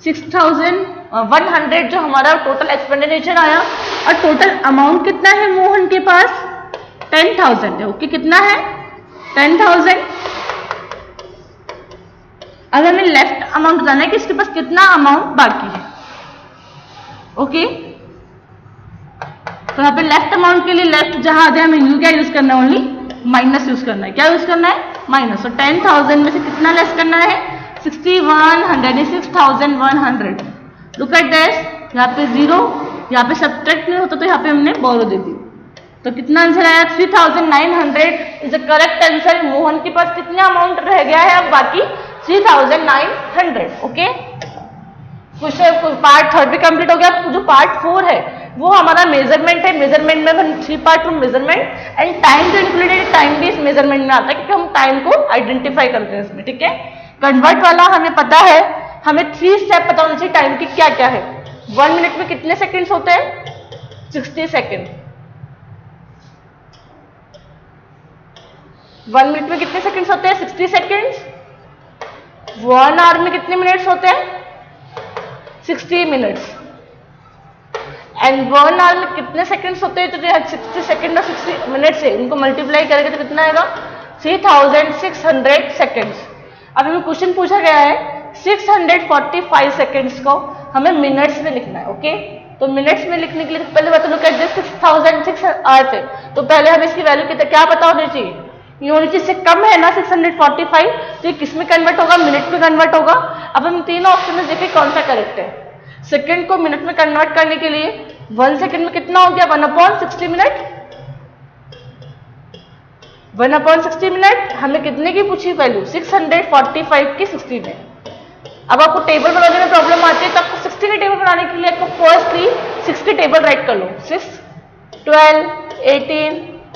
6,100 जो हमारा टोटल एक्सपेंडिचर आया, और टोटल अमाउंट कितना है मोहन के पास? 10,000 है। ओके, कितना है? 10,000। अब हमें लेफ्ट अमाउंट बताना है कि इसके पास कितना अमाउंट बाकी है। ओके, तो यहाँ पे लेफ्ट अमाउंट के लिए लेफ्ट जहां आगे हमें यू क्या यूज करना है? ओनली माइनस यूज करना है। क्या यूज करना है? माइनस। तो 10,000 में से कितना लेस करना है? 6,100 6,100। लुक एट दिस, यहाँ पे 0, यहाँ पे सब्ट्रैक्ट नहीं होता तो यहाँ पे हमने बोरो दे दी। तो कितना आंसर आया? 3,900 is the correct answer. Mohan के पास कितना अमाउंट रह गया है अब बाकी? 3,900। ओके, क्वेश्चन पार्ट 3 भी कंप्लीट हो गया। जो पार्ट 4 है वो हमारा मेजरमेंट है। मेजरमेंट में हम 3 पार्ट, मेजरमेंट एंड टाइम जो इंक्लूडेड, टाइम भी इस मेजरमेंट में आता है क्योंकि हम टाइम को आइडेंटिफाई करते हैं इसमें। ठीक है, कन्वर्ट वाला हमें पता है, हमें 3 स्टेप पता होना चाहिए टाइम की क्या क्या है। 1 मिनट में कितने सेकंड्स होते हैं? 60 सेकंड। 1 मिनट में कितने सेकंड्स होते हैं? 60 सेकंड्स। 1 आवर में कितने मिनट्स होते हैं? 60 मिनट्स। एंड 1 आवर में कितने सेकंड्स होते हैं? तो 60 सेकंड और 60 मिनट से इनको मल्टीप्लाई करेंगे तो कितना आएगा? 3,600 सेकंड्स। अब हमें क्वेश्चन पूछा गया है 645 सेकंड्स को हमें मिनट्स में लिखना है। ओके, तो मिनट्स में लिखने के लिए पहले बता लो कि 6,006 आए थे, तो पहले हमें इसकी वैल्यू कितना क्या पता होनी चाहिए? ये होनी चाहिए, इससे कम है ना 645, तो ये किस में कन्वर्ट होगा? मिनट में कन्वर्ट होगा। अब हम तीनों ऑप्शन में देखें कौन सा करेक्ट है। सेकंड को मिनट में कन्वर्ट करने के लिए 1 सेकंड में कितना हो गया? 1/60 मिनट। 1/60 मिनट हमें कितने की पूछी वैल्यू? 645 की 60 में। अब आपको टेबल बनाने में प्रॉब्लम आती है तो आपको 60 की टेबल बनाने के लिए आपको फर्स्टली 6 की टेबल राइट कर लो। 6, 12, 18,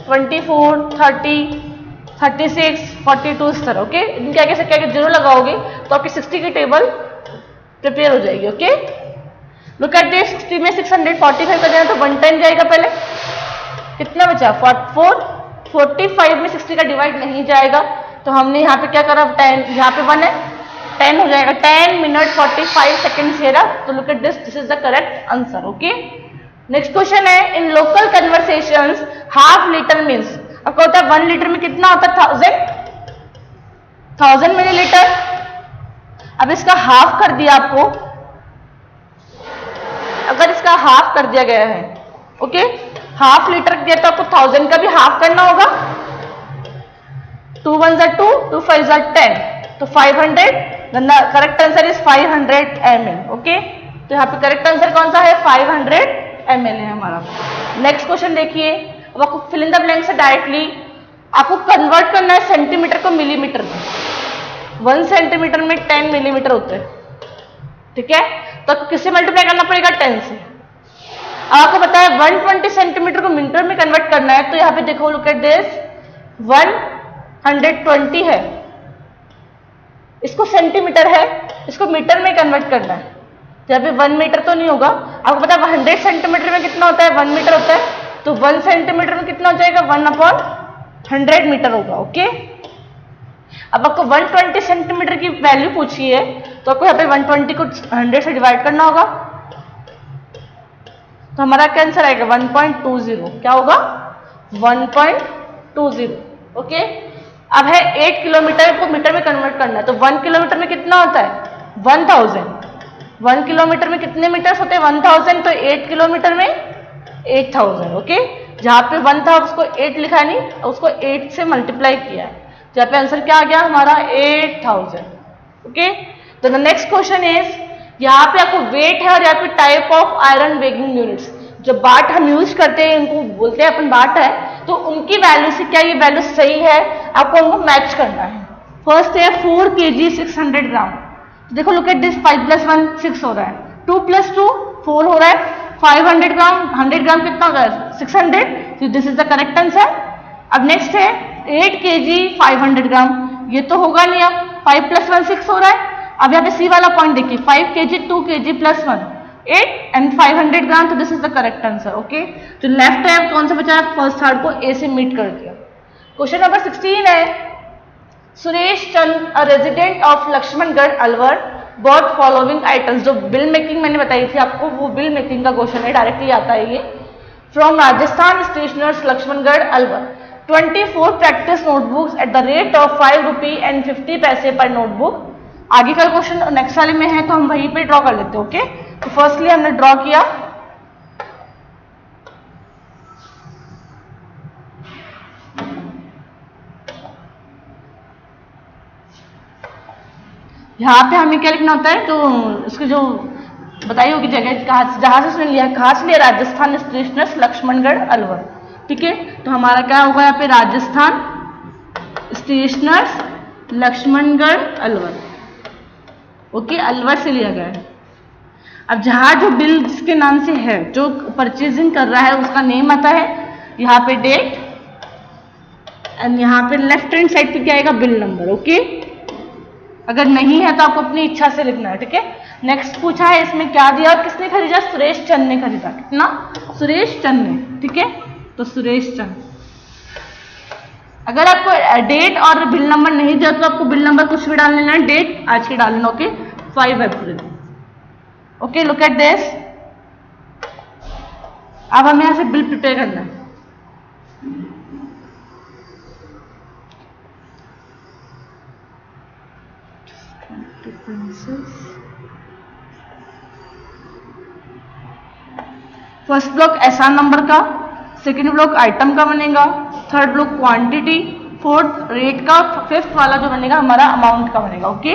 24, 30, 36, 42 इस तरह। ओके, इनके आगे से क्या 0 लगाओगे तो आपकी 60 की टेबल प्रिपेयर हो जाएगी। ओके, लुक एट दिस, 60 में 645 का देना तो 110 जाएगा। पहले कितना बचा? 44। 45 में 60 का डिवाइड नहीं जाएगा तो हमने यहाँ पे क्या करा? 10, यहाँ पे 1 है, 10 हो जाएगा। 10 मिनट 45 सेकेंड ये रहा। तो look at this, this is the correct answer. Okay, next question है, in local conversations half litre means, आपको होता है 1 लीटर में कितना होता है? 1000 मिलीलीटर। अब इसका हाफ कर दिया आपको, अगर इसका हाफ कर दिया गया है, ओके, हाफ लीटर दिया तो आपको 1000 का भी हाफ करना होगा। 2 1 2, 2 5 10, तो 500। Correct answer is 500 ml। Okay, तो यहाँ पे करेक्ट आंसर कौन सा है? 500 ml है हमारा। नेक्स्ट क्वेश्चन देखिए, अब आपको फिल इन द ब्लैंक से डायरेक्टली आपको कन्वर्ट करना है सेंटीमीटर को मिलीमीटर में। 1 सेंटीमीटर में 10 मिलीमीटर होते हैं। ठीक है, तो आपको किससे मल्टीप्लाई करना पड़ेगा? 10 से। अब आपको पता है 120 सेंटीमीटर को मीटर में कन्वर्ट करना है, तो यहाँ पे देखो, लुक एट दिस, 120 है, इसको सेंटीमीटर है, इसको मीटर में कन्वर्ट करना है। यहाँ पे 1 मीटर तो नहीं होगा। आपको पता है 100 सेंटीमीटर में कितना होता है, 1 मीटर होता है, तो 1 सेंटीमीटर में कितना हो जाएगा, 1/100 मीटर होगा। ओके, अब आपको 120 सेंटीमीटर की वैल्यू पूछी है, तो आपको यहाँ पे 120 को 100 से डिवाइड करना होगा, तो हमारा क्या आंसर आएगा 1.20। क्या होगा 1.20। ओके, अब है 8 किलोमीटर को मीटर में कन्वर्ट करना है, तो 1 किलोमीटर में कितना होता है 1000। 1 किलोमीटर में कितने मीटर्स होते हैं 1000, तो 8 किलोमीटर में 8000। ओके, जहां पे 1 था उसको 8 लिखा नहीं, उसको 8 से मल्टीप्लाई किया है, जहां पे आंसर क्या आ गया हमारा 8000। ओके, तो द नेक्स्ट क्वेश्चन इज, यहाँ पे आपको वेट है और यहाँ पे type of iron weighing units, जो बाट हम यूज करते हैं इनको बोलते हैं अपन बाट है, तो उनकी वैल्यू से क्या ये वैल्यू सही है, आपको उनको मैच करना है। फर्स्ट है 4 kg 600 ग्राम, तो देखो लुक एट दिस, 5 + 1 6 हो रहा है, 2 + 2 4 हो रहा है, 500 ग्राम 100 ग्राम कितना होगा 600, तो this is the correct answer. अब नेक्स्ट है 8 kg 500 ग्राम, ये तो होगा नहीं, अब 5 + 1 6 हो रहा है। अब यहाँ पे सी वाला पॉइंट देखिए, 5 kg 2 kg + 1 8 एंड 500 ग्राम, तो this is the correct answer. Okay, तो लेफ्ट है कौन सा बचा है, फर्स्ट थर्ड को ए से मीट कर दिया। क्वेश्चन नंबर 16 है, Suresh Chand a resident of Laxmangarh Alwar bought following items, जो बिल मेकिंग मैंने बताई थी आपको, वो बिल मेकिंग का क्वेश्चन है, डायरेक्टली आता है ये, from Rajasthan stationers Laxmangarh Alwar 24 practice notebooks at the rate of 5 rupee and 50 paise पर नोटबुक। आगे का क्वेश्चन नेक्स्ट वाले में है, तो हम वहीं पे ड्रॉ कर लेते हैं। ओके, तो फर्स्टली हमने ड्रॉ किया, यहाँ पे हमें क्या लिखना होता है, तो उसकी जो बताई होगी जगह जहां से उसने लिया, कहाँ से लिया, राजस्थान स्टेशनर्स लक्ष्मणगढ़ अलवर। ठीक है, तो हमारा क्या होगा यहाँ पे राजस्थान स्टेशनर्स लक्ष्मणगढ़ अलवर। ओके, अलवर से लिया गया है। अब जहां जो बिल जिसके नाम से है, जो परचेजिंग कर रहा है उसका नेम आता है, यहाँ पे डेट एंड यहाँ पे लेफ्ट हैंड साइड पे क्या आएगा बिल नंबर। ओके, अगर नहीं है तो आपको अपनी इच्छा से लिखना है। ठीक है, नेक्स्ट पूछा है इसमें क्या दिया, किसने खरीदा, सुरेश चंद ने खरीदा, कितना, सुरेश चंद ने। ठीक है, तो सुरेश चंद। अगर आपको डेट और बिल नंबर नहीं दिया तो आपको बिल नंबर कुछ भी डाल लेना है, डेट आज की डाल लेना। Okay, 5 April. Okay, look at this, अब हमें यहाँ से बिल प्रिपेयर करना है। फर्स्ट ब्लॉक एसआर नंबर का, सेकेंड ब्लॉक आइटम का बनेगा, third block quantity, fourth rate का, फिफ्थ वाला जो बनेगा हमारा अमाउंट का बनेगा। ओके,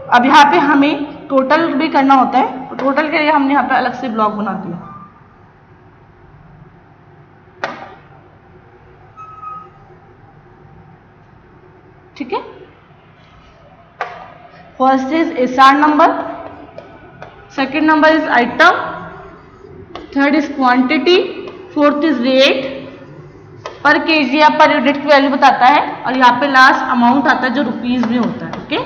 अब यहाँ पे हमें टोटल भी करना होता है, तो टोटल के लिए हमने यहाँ पे अलग से ब्लॉक बना दिया। ठीक है, first is SR number, second number is item, third is quantity, fourth is rate, पर केजी या पर यूनिट की वैल्यू बताता है, और यहाँ पे लास्ट अमाउंट आता है जो रुपीज में होता है। ओके,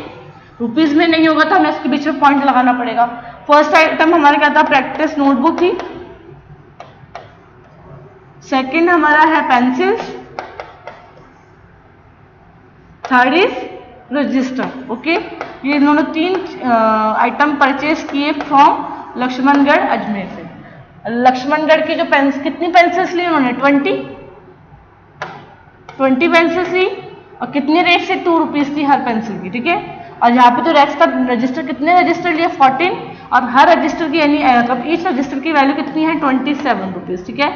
रुपीज में नहीं होगा तो हमें इसके बीच में पॉइंट लगाना पड़ेगा। फर्स्ट आइटम हमारा क्या था, प्रैक्टिस नोटबुक थी, सेकंड हमारा है pencils, third is register. Okay, ये इन्होंने 3 आइटम परचेज किए फ्रॉम लक्ष्मणगढ़ अजमेर से। लक्ष्मणगढ़ की जो कितनी पेंसिल्स ली उन्होंने, 20 पेंसिल्स ली, और कितने रेट से 2 रुपीज थी हर पेंसिल की। ठीक है, और यहाँ पे तो रेक्स का रजिस्टर, कितने रजिस्टर लिए 14, और हर रजिस्टर की यानी मतलब ईच रजिस्टर की वैल्यू कितनी है 27 रुपीज। ठीक है,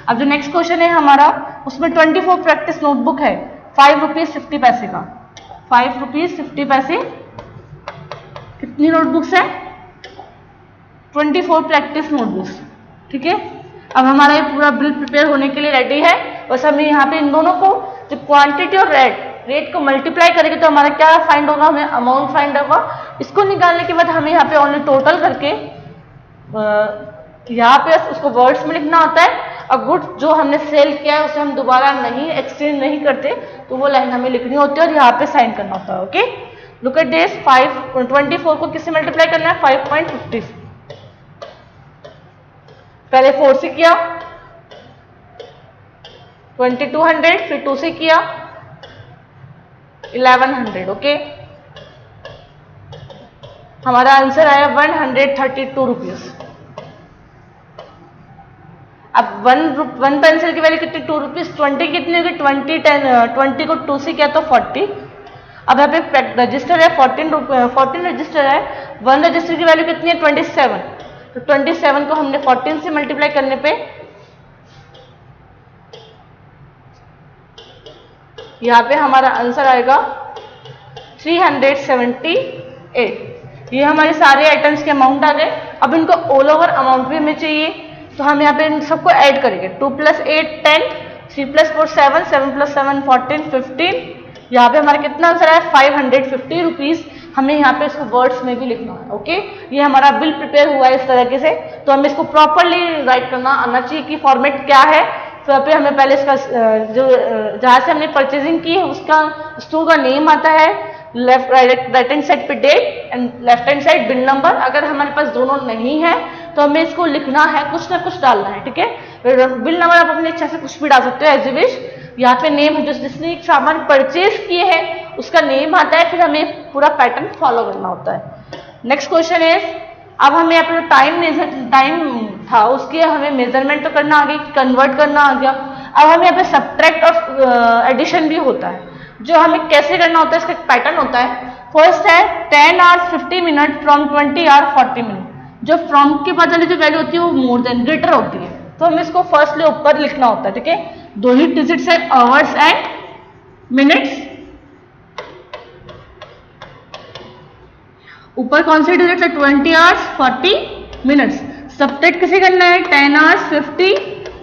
अब जो नेक्स्ट क्वेश्चन है हमारा, उसमें 24 प्रैक्टिस नोटबुक है, 5 रुपीज 50 पैसे का, 5 रुपीज 50 पैसे, कितनी नोटबुक्स है 24 प्रैक्टिस नोटबुक्स। ठीक है, अब हमारा ये पूरा बिल प्रिपेयर होने के लिए रेडी है। बस हमें यहाँ पे इन दोनों को, जो क्वांटिटी और रेट को मल्टीप्लाई करेंगे तो हमारा क्या फाइंड होगा, हमें अमाउंट फाइंड होगा। इसको निकालने के बाद हमें यहाँ पे ओनली टोटल करके यहाँ पे उसको वर्ड्स में लिखना होता है, और गुड्स जो हमने सेल किया है उसे हम दोबारा नहीं एक्सचेंज नहीं करते, तो वो लाइन हमें लिखनी होती है और यहाँ पे साइन करना होता है। ओके, लुक एट दिस, 24 को किससे मल्टीप्लाई करना है, 5.50 पहले 4 से किया 2200, फिर 2 से किया 1100। ओके, हमारा आंसर आया 132 रुपीज। अब वन पेंसिल की वैल्यू कितनी, 2 रुपीज। 20 कितनी होगी, 20 को 2 से किया तो 40। अब यहाँ पे रजिस्टर है 14 रजिस्टर है, 1 रजिस्टर की वैल्यू कितनी है 27। तो 27 को हमने 14 से मल्टीप्लाई करने पे यहाँ पे हमारा आंसर आएगा 378। ये हमारे सारे आइटम्स के अमाउंट आ गए। अब इनको ऑल ओवर अमाउंट भी हमें चाहिए, तो हम यहाँ पे इन सबको ऐड करेंगे। 2 + 8 10, 3 + 4 7, 7 + 7 14 15। यहाँ पे हमारा कितना आंसर आया 550 रुपीज। हमें यहाँ पे इसको वर्ड्स में भी लिखना है। ओके, ये हमारा बिल प्रिपेयर हुआ है इस तरीके से, तो हमें इसको प्रॉपरली राइट करना आना चाहिए कि फॉर्मेट क्या है। तो यहाँ पे हमें पहले इसका जो जहाँ से हमने परचेजिंग की है उसका स्टोर का नेम आता है, राइट हैंड साइड पे date and left hand side bill number. अगर हमारे पास दोनों नहीं है तो हमें इसको लिखना है, कुछ ना कुछ डालना है। ठीक है, बिल नंबर आप अपनी इच्छा से कुछ भी डाल सकते हो एज यू विश। यहाँ पे नेम है, जिसने सामान परचेज किए हैं उसका नेम आता है, फिर हमें पूरा पैटर्न फॉलो करना होता है। नेक्स्ट क्वेश्चन इज, अब हमें अपना टाइम था उसके हमें मेजरमेंट तो करना आ गई, कन्वर्ट करना आ गया। अब हमें यहाँ पे सब्ट्रैक्ट और एडिशन भी होता है, जो हमें कैसे करना होता है इसका एक पैटर्न होता है। फर्स्ट है 10 hours 50 minutes from 20 hours 40 minutes। जो फ्रॉम के बाद वाली जो वैल्यू होती है वो मोर देन ग्रेटर होती है, तो हमें इसको फर्स्टली ऊपर लिखना होता है। ठीक है, दो ही डिजिट्स है आवर्स एंड मिनट्स। ऊपर कौन से डिजिट्स है 20 hours 40 minutes। सब्ट्रैक्ट किसे करना है 10 hours 50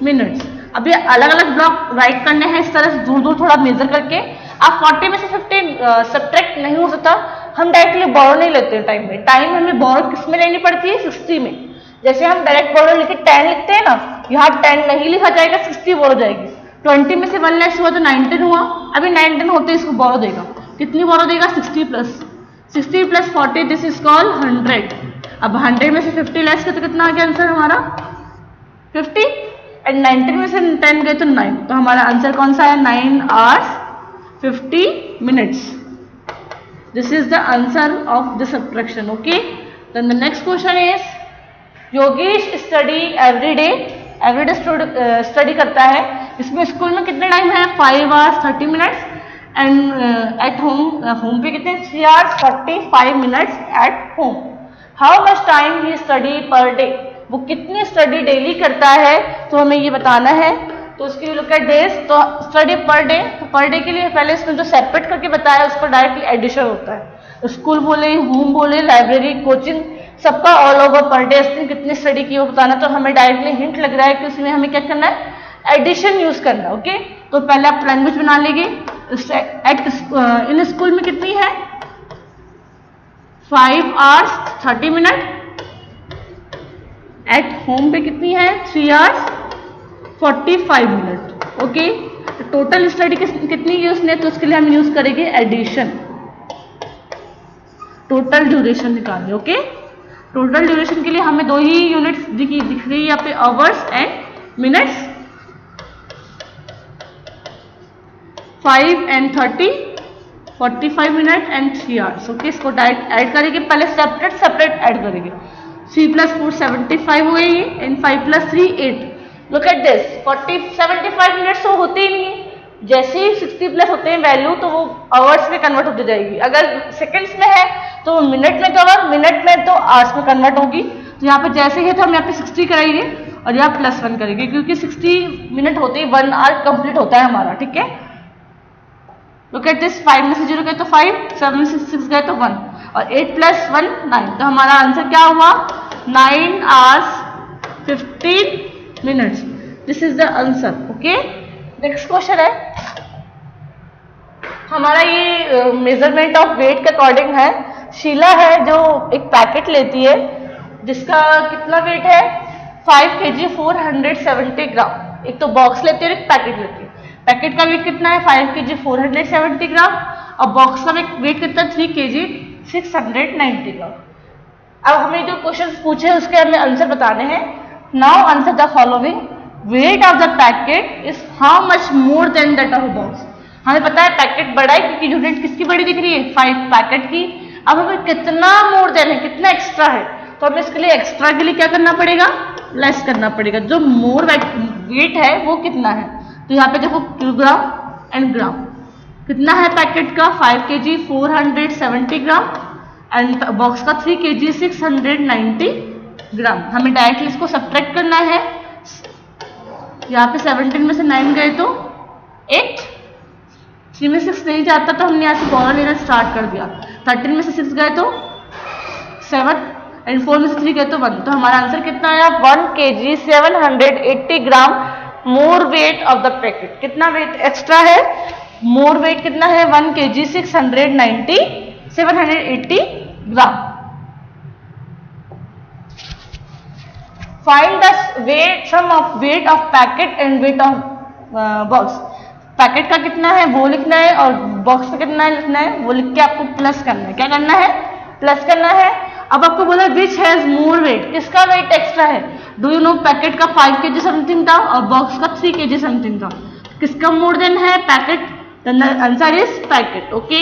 minutes। अब ये अलग अलग ब्लॉक राइट करने हैं इस तरह से दूर दूर थोड़ा मेजर करके। अब 40 में से 50 सब्ट्रैक्ट नहीं हो सकता, हम डायरेक्टली बोरो नहीं लेते हैं टाइम में। टाइम हमें बोरो किस में लेनी पड़ती है 60 में। जैसे हम डायरेक्ट बोरो लेके 10 लिखते हैं ना, यहाँ 10 नहीं लिखा जाएगा 60 बोरो जाएगी। 20 में से 1 लेस हुआ तो 19 हुआ, अभी 19 होते इसको बोरो देगा। कितनी बोरो देगा 60 + 40 दिस इज कॉल्ड 100। अब 100 में से 50 लेस किया तो कितना आ गया आंसर हमारा 50, एंड 19 में से 10 गए तो 9। तो हमारा आंसर कौन सा है 9 hours 50 minutes। This is the answer of the subtraction. Okay, then the next question is, Yogesh study everyday study करता है। इसमें स्कूल में कितने टाइम है 5 hours 30 minutes and at home पे कितने 3 hours 45 minutes at home. How much time he study per day, वो कितनी स्टडी डेली करता है तो हमें ये बताना है। तो उसके लिए लुक एट दिस, तो स्टडी पर डे, तो पर डे के लिए पहले इसने जो सेपरेट करके बताया उस पर डायरेक्टली एडिशन होता है। स्कूल बोले, होम बोले, लाइब्रेरी, कोचिंग, सबका ऑल ओवर पर डे इसने कितनी स्टडी की वो बताना। तो हमें डायरेक्टली हिंट लग रहा है कि उसमें हमें क्या करना है एडिशन यूज करना है। ओके, तो पहले आप लैंग्वेज बना लेंगे। इन स्कूल में कितनी है 5 hours 30 minutes, एट होम पे कितनी है 3 hours 45 minutes। Okay, total study कितनी की उसने, तो उसके लिए हम यूज करेंगे एडिशन, टोटल ड्यूरेशन निकालनी। ओके, टोटल ड्यूरेशन के लिए हमें दो ही यूनिट्स दिख रही है यहाँ पे, hours and minutes. 5 and 30 45 minutes and 3 hours। Okay, इसको डायरेक्ट ऐड करेंगे, पहले सेपरेट ऐड करेंगे। 3 + 4 75 हो गई and 5 + 3 8। Look at this 75 minutes तो होते ही नहीं है, जैसे ही 60+ होते हैं वैल्यू तो वो आवर्स में कन्वर्ट होती जाएगी। अगर सेकंड्स में है तो वो मिनट में कवर, मिनट में तो आवर्स में कन्वर्ट होगी। तो यहाँ पे जैसे ही तो हम यहाँ पे 60 कराएंगे और यहाँ +1 करेंगे, क्योंकि 60 मिनट होते ही 1 hour कंप्लीट होता है हमारा। ठीक है, लुक एट दिस 5 में से 0 गए तो 5, 7 में से 6 गए तो 1 और 8 + 1 9। तो हमारा आंसर क्या हुआ 9 hours 15 minutes। This is the answer. Okay, next question है हमारा, ये मेजरमेंट ऑफ वेट के अकॉर्डिंग है। शीला है जो एक पैकेट लेती है जिसका कितना वेट है 5 kg 470 ग्राम। एक तो बॉक्स लेती है और एक पैकेट लेती है। पैकेट का वेट कितना है 5 kg 470 ग्राम और बॉक्स का वेट कितना 3 kg 690 ग्राम। अब हमें जो क्वेश्चन पूछे उसके हमें आंसर बताने हैं। Now answer the following, wait of the packet is how much more than that of box. हमें पता है पैकेट बड़ा है क्योंकि यूनिट किसकी बड़ी दिख रही है, 5 पैकेट की। अब हमें कितना मोर देन है, कितना एक्स्ट्रा है, तो हमें इसके लिए एक्स्ट्रा के लिए क्या करना पड़ेगा, लेस करना पड़ेगा। जो मोर वेट है वो कितना है, तो यहाँ पे देखो किलोग्राम एंड ग्राम। कितना है पैकेट का 5 kg 470 ग्राम एंड बॉक्स का 3 kg 690 ग्राम। हमें डायरेक्टली इसको सब्ट्रैक्ट करना है। यहाँ पे 17 में से 9 गए तो 8, 3 में 6 नहीं जाता तो हमने यहाँ से बॉर्डर लेना स्टार्ट कर दिया। 13 में से 6 गए तो 7 एंड 4 में से 3 गए तो 1। तो हमारा आंसर कितना आया, 1 kg 780 gram more weight of the packet. कितना वेट एक्स्ट्रा है, मोर वेट कितना है 1 kg 780 gram. Find the weight sum of weight of packet and weight of box. Packet का कितना है वो लिखना है और बॉक्स का कितना है लिखना है, वो लिख के आपको प्लस करना है। क्या करना है, प्लस करना है। अब आपको बोला विच हैज मोर वेट, किसका वेट एक्स्ट्रा है। डू यू नो पैकेट का 5 kg समथिंग था और बॉक्स का 3 kg समथिंग था, किसका मोर देन है, packet. The answer is packet. Okay,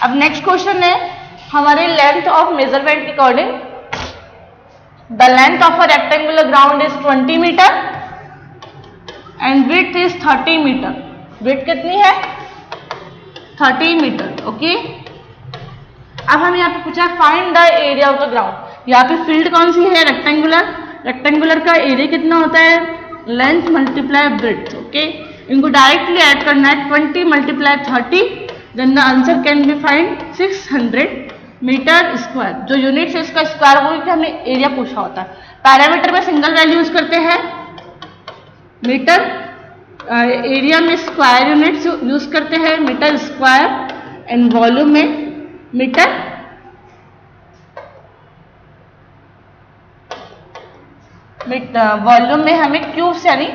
अब नेक्स्ट क्वेश्चन है हमारे लेंथ ऑफ मेजरमेंट के according. The length of a rectangular ground is 20 metre and width is 30 metre. Width कितनी है, 30 मीटर। ओके, अब हम यहाँ पे पूछा find the area of the ground. यहाँ पे फील्ड कौन सी है, रेक्टेंगुलर। रेक्टेंगुलर का एरिया कितना होता है, लेंथ मल्टीप्लाई ब्रेड्थ। ओके, इनको डायरेक्टली ऐड करना है, 20 multiply 30, then the answer can be find 600 metre square. जो यूनिट है इसका स्क्वायर बोल के हमने एरिया पूछा होता है। पैरामीटर में सिंगल वैल्यू यूज करते हैं मीटर, एरिया में स्क्वायर यूनिट्स यूज करते हैं मीटर स्क्वायर एंड वॉल्यूम में मीटर। वॉल्यूम में हमें क्यूब्स यानी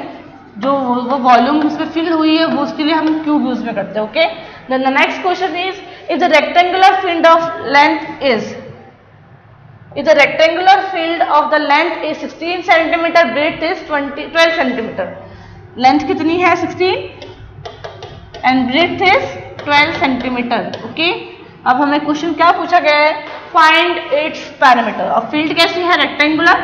जो वो वॉल्यूम उसमें फिल हुई है वो उसके लिए हम क्यूब यूज में करते हैं। Okay, then the next question is the rectangular field of length is the rectangular field of the length is 16 centimetre, breadth is 12 centimetre. Length कितनी है 16 and breadth is 12 centimetre. Okay, अब हमें क्वेश्चन क्या पूछा गया है, फाइंड इट्स पैरामीटर। और फील्ड कैसी है, रेक्टेंगुलर।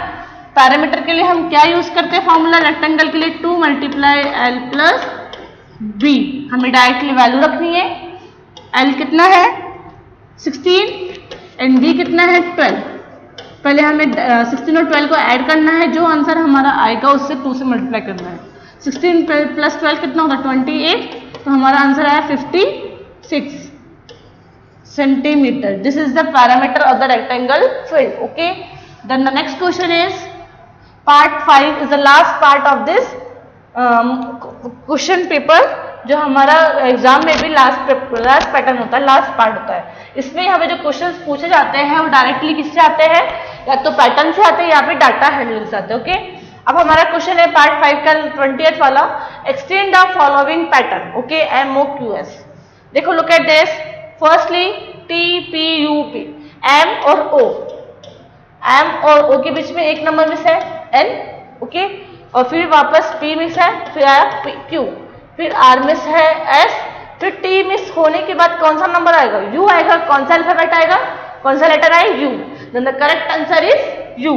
पैरामीटर के लिए हम क्या यूज करते हैं फॉर्मूला रेक्टेंगल के लिए, 2 मल्टीप्लाई एल प्लस बी। हमें डायरेक्टली वैल्यू रखनी है। एल कितना है 16 एंड बी कितना है 12। पहले हमें 16 और 12 को ऐड करना है, जो आंसर हमारा आएगा उससे 2 से मल्टीप्लाई करना है। 16 प्लस 12 कितना होगा 28, तो हमारा आंसर आया 56 centimetre. This is the parameter of the rectangle field. Okay, then the next question is part 5 is the last part of this question paper, जो हमारा एग्जाम में भी लास्ट पैटर्न होता है, लास्ट पार्ट होता है। इसमें हमें जो क्वेश्चंस पूछे जाते हैं वो डायरेक्टली किससे आते हैं, या तो पैटर्न से आते हैं या फिर डाटा हैंडलिंग से आते हैं। ओके, अब हमारा क्वेश्चन है पार्ट 5 का 20th वाला, extend the following pattern. Okay, MOQS। देखो, look at this. Firstly TPUP, M और O। M और O के बीच में एक नंबर मिस है N। ओके, और फिर वापस P मिस है, फिर आया Q, फिर R मिस है S, फिर T मिस होने के बाद कौन सा नंबर आएगा, U आएगा। कौन सा अल्फाबेट आएगा, कौन सा लेटर आए, U। Then the correct answer is U।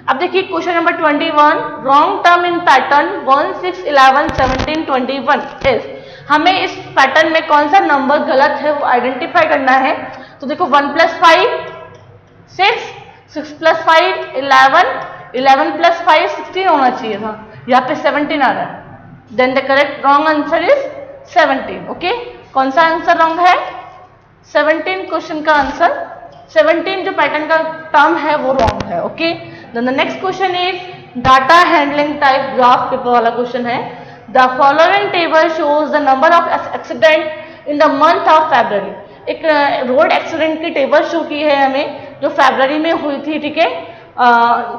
अब देखिए question number 21, wrong term in pattern 1 6 11 17 21 is. हमें इस पैटर्न में कौन सा नंबर गलत है वो आइडेंटिफाई करना है। तो देखो 1 + 5 6, 6 + 5 11, 11 + 5 16 होना चाहिए था, यहाँ पे 17 आ रहा है। Then the correct wrong answer is 17। Okay, कौन सा आंसर रॉन्ग है, 17 क्वेश्चन का आंसर 17 जो पैटर्न का टर्म है वो रॉन्ग है। Okay, then the next question is data handling type graph paper वाला क्वेश्चन है। The following table shows the number of accident in the month of February. एक रोड एक्सीडेंट की टेबल शो की है हमें, जो फरवरी में हुई थी। ठीक है,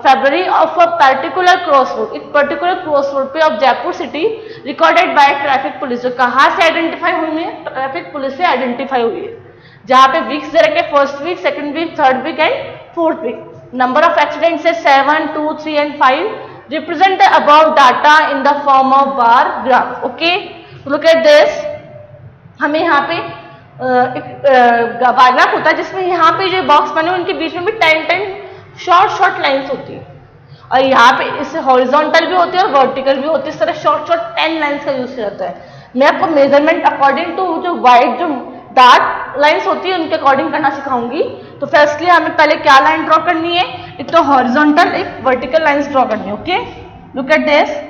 February of a particular cross road, एक पर्टिकुलर क्रॉस रोड पे of Jaipur city, recorded by traffic police. जो कहाँ से आइडेंटिफाई हुई है, ट्रैफिक पुलिस से आइडेंटिफाई हुई है, जहाँ पे वीक्स दे रखे, first week, second week, third week and fourth week. number of accidents is 7, 2, 3 and 5. Represent the above data in the form of bar graph. Okay, look at this. हमें यहाँ पे एक बार ग्राफ होता है जिसमें यहाँ पे जो बॉक्स बने उनके बीच में भी 10 शॉर्ट लाइंस होती है, और यहाँ पे इससे हॉरिजॉन्टल भी होती है और वर्टिकल भी होती है। इस तरह शॉर्ट 10 लाइंस का यूज किया जाता है। मैं आपको मेजरमेंट अकॉर्डिंग टू जो वाइड जो डार्क लाइंस होती है उनके अकॉर्डिंग करना सिखाऊंगी। तो फर्स्टली हमें पहले क्या लाइन ड्रॉ करनी है, एक तो हॉरिजॉन्टल एक वर्टिकल लाइंस ड्रॉ करनी है। Okay, look at this.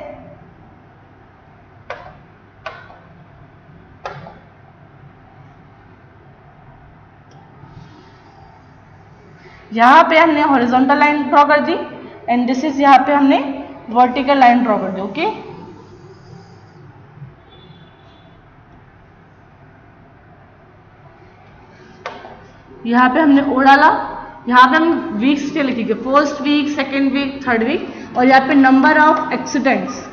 यहाँ पे हमने हॉरिजॉन्टल लाइन ड्रॉ कर दी एंड दिस इज यहाँ पे हमने वर्टिकल लाइन ड्रॉ कर दी। ओके, यहाँ पे हमने ओ डाला, यहाँ पे हम वीक्स के लिखेंगे, first week, second week, third week, और यहाँ पे नंबर ऑफ एक्सीडेंट्स,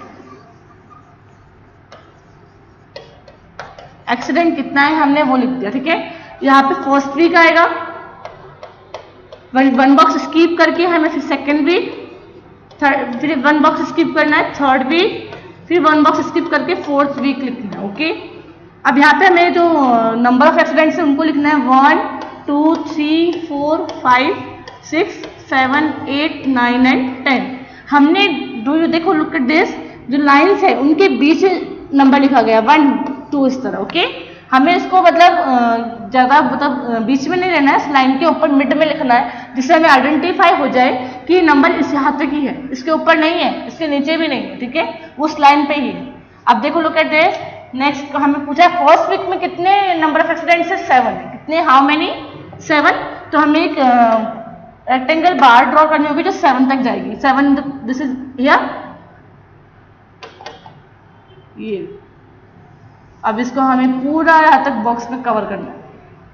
एक्सीडेंट कितना है हमने वो लिख दिया। ठीक है, यहाँ पे फर्स्ट वीक आएगा, वन बॉक्स स्किप करके हमें फिर सेकेंड वीक, फिर वन बॉक्स स्किप करना है थर्ड वीक, फिर वन बॉक्स स्किप करके फोर्थ वीक लिखना है। ओके, अब यहाँ पे हमें जो नंबर ऑफ एक्सीडेंट्स है उनको लिखना है 1, 2, 3, 4, 5, 6, 7, 8, 9 एंड 10। हमने देखो लुक एट दिस, जो लाइंस है उनके बीच नंबर लिखा गया 1, 2 इस तरह। ओके, हमें इसको मतलब ज्यादा मतलब बीच में नहीं रहना है, इस लाइन के ऊपर मिड में लिखना है, जिससे हमें आइडेंटिफाई हो जाए कि नंबर इस यहाँ तक ही है, इसके ऊपर नहीं है, इसके नीचे भी नहीं है। ठीक है, उस लाइन पे ही है। अब देखो लुक एट दिस, नेक्स्ट हमें पूछा है फर्स्ट वीक में कितने नंबर ऑफ एक्सीडेंट्स है, 7 है। कितने, हाउ मेनी, 7। तो हमें एक रेक्टेंगल बार ड्रॉ करनी होगी जो 7 तक जाएगी। 7, दिस इज हियर, ये। अब इसको हमें पूरा यहाँ तक बॉक्स में कवर करना है।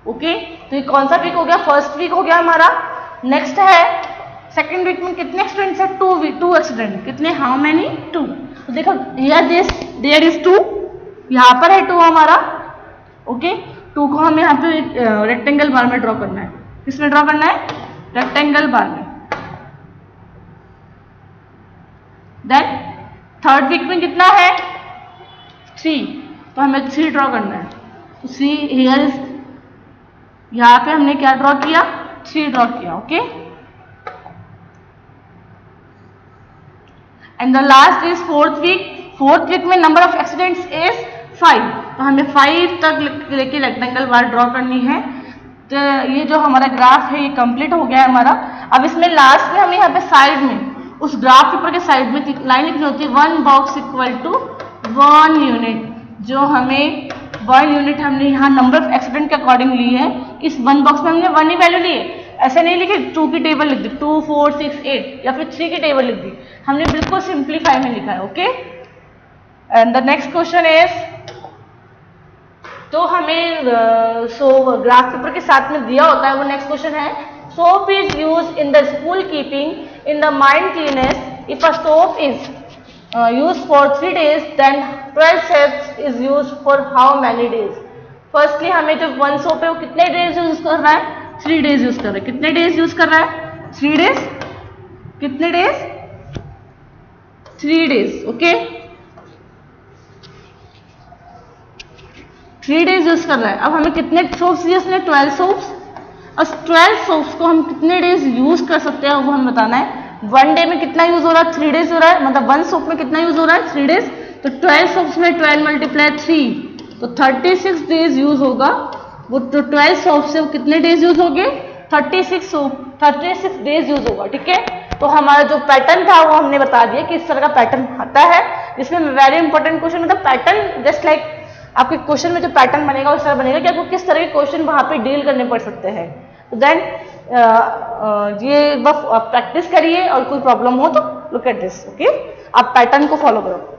ओके, तो ये कौन सा वीक हो गया, फर्स्ट वीक हो गया हमारा। नेक्स्ट है सेकेंड वीक में कितने एक्सीडेंट्स है, 2 एक्सीडेंट। कितने, हाउ मेनी, 2। तो देखो हियर दिस, देयर इज 2, यहाँ पर है 2 हमारा। ओके, 2 को हमें यहाँ पे रेक्टेंगल बार में ड्रॉ करना है। किसमें ड्रॉ करना है, रेक्टेंगल बार में। देन थर्ड वीक में कितना है, 3, तो हमें 3 ड्रॉ करना है। तो 3 हियर इज, यहाँ पे हमने क्या ड्रॉ किया, 3 ड्रॉ किया। Okay, and the last is fourth week. Fourth week में नंबर ऑफ एक्सीडेंट्स इज 5, तो हमें 5 तक लेके रेक्टेंगल बार ड्रॉ करनी है। तो ये जो हमारा ग्राफ है ये कंप्लीट हो गया है हमारा। अब इसमें लास्ट में हमें यहाँ पे साइड में उस ग्राफ के ऊपर के साइड में लाइन लिखनी होती है 1 बॉक्स इक्वल टू 1 यूनिट, जो हमें 1 यूनिट हमने यहाँ नंबर ऑफ एक्सीडेंट के अकॉर्डिंग ली है। इस 1 बॉक्स में हमने 1 ही वैल्यू ली है, ऐसे नहीं लिखी 2 की टेबल लिख दी, 2, 4, 6, 8 या फिर 3 की टेबल लिख दी, हमने बिल्कुल सिंप्लीफाई में लिखा है। Okay, and the next question is, तो हमें ग्राफ पेपर के साथ में दिया होता है वो नेक्स्ट क्वेश्चन है, soap is use in the school keeping in the mind cleanness if a soap is used for 3 days, then 12 soaps is used for how many days? Firstly हमें जो 1 सोप है वो कितने डेज यूज कर रहा है, 3 डेज यूज कर रहा है। कितने डेज यूज कर रहा है, 3 डेज। कितने days, 3 days. Okay, 3 days use कर रहा है। अब हमें कितने सोप्स दिए उसने, 12 सोप्स। और 12 सोप्स को हम कितने डेज यूज कर सकते हैं वो हमें बताना है। 1 डे में कितना यूज हो रहा है, 3 डेज हो रहा है, मतलब 1 सोप में कितना यूज हो रहा है, 3 डेज। तो 12 सोप्स में 12 × 3, तो 36 डेज यूज होगा। वो तो 12 सोप से कितने डेज यूज हो गए, 36 डेज यूज होगा। ठीक है, तो हमारा जो पैटर्न था वो हमने बता दिया कि इस तरह का पैटर्न आता है, जिसमें वेरी इंपॉर्टेंट क्वेश्चन, मतलब पैटर्न जस्ट लाइक आपके क्वेश्चन में जो पैटर्न बनेगा उस तरह बनेगा कि आपको किस तरह के क्वेश्चन वहां पे डील करने पड़ सकते हैं। तो देन ये बस प्रैक्टिस करिए, और कोई प्रॉब्लम हो तो लुक एट दिस। ओके, आप पैटर्न को फॉलो करो।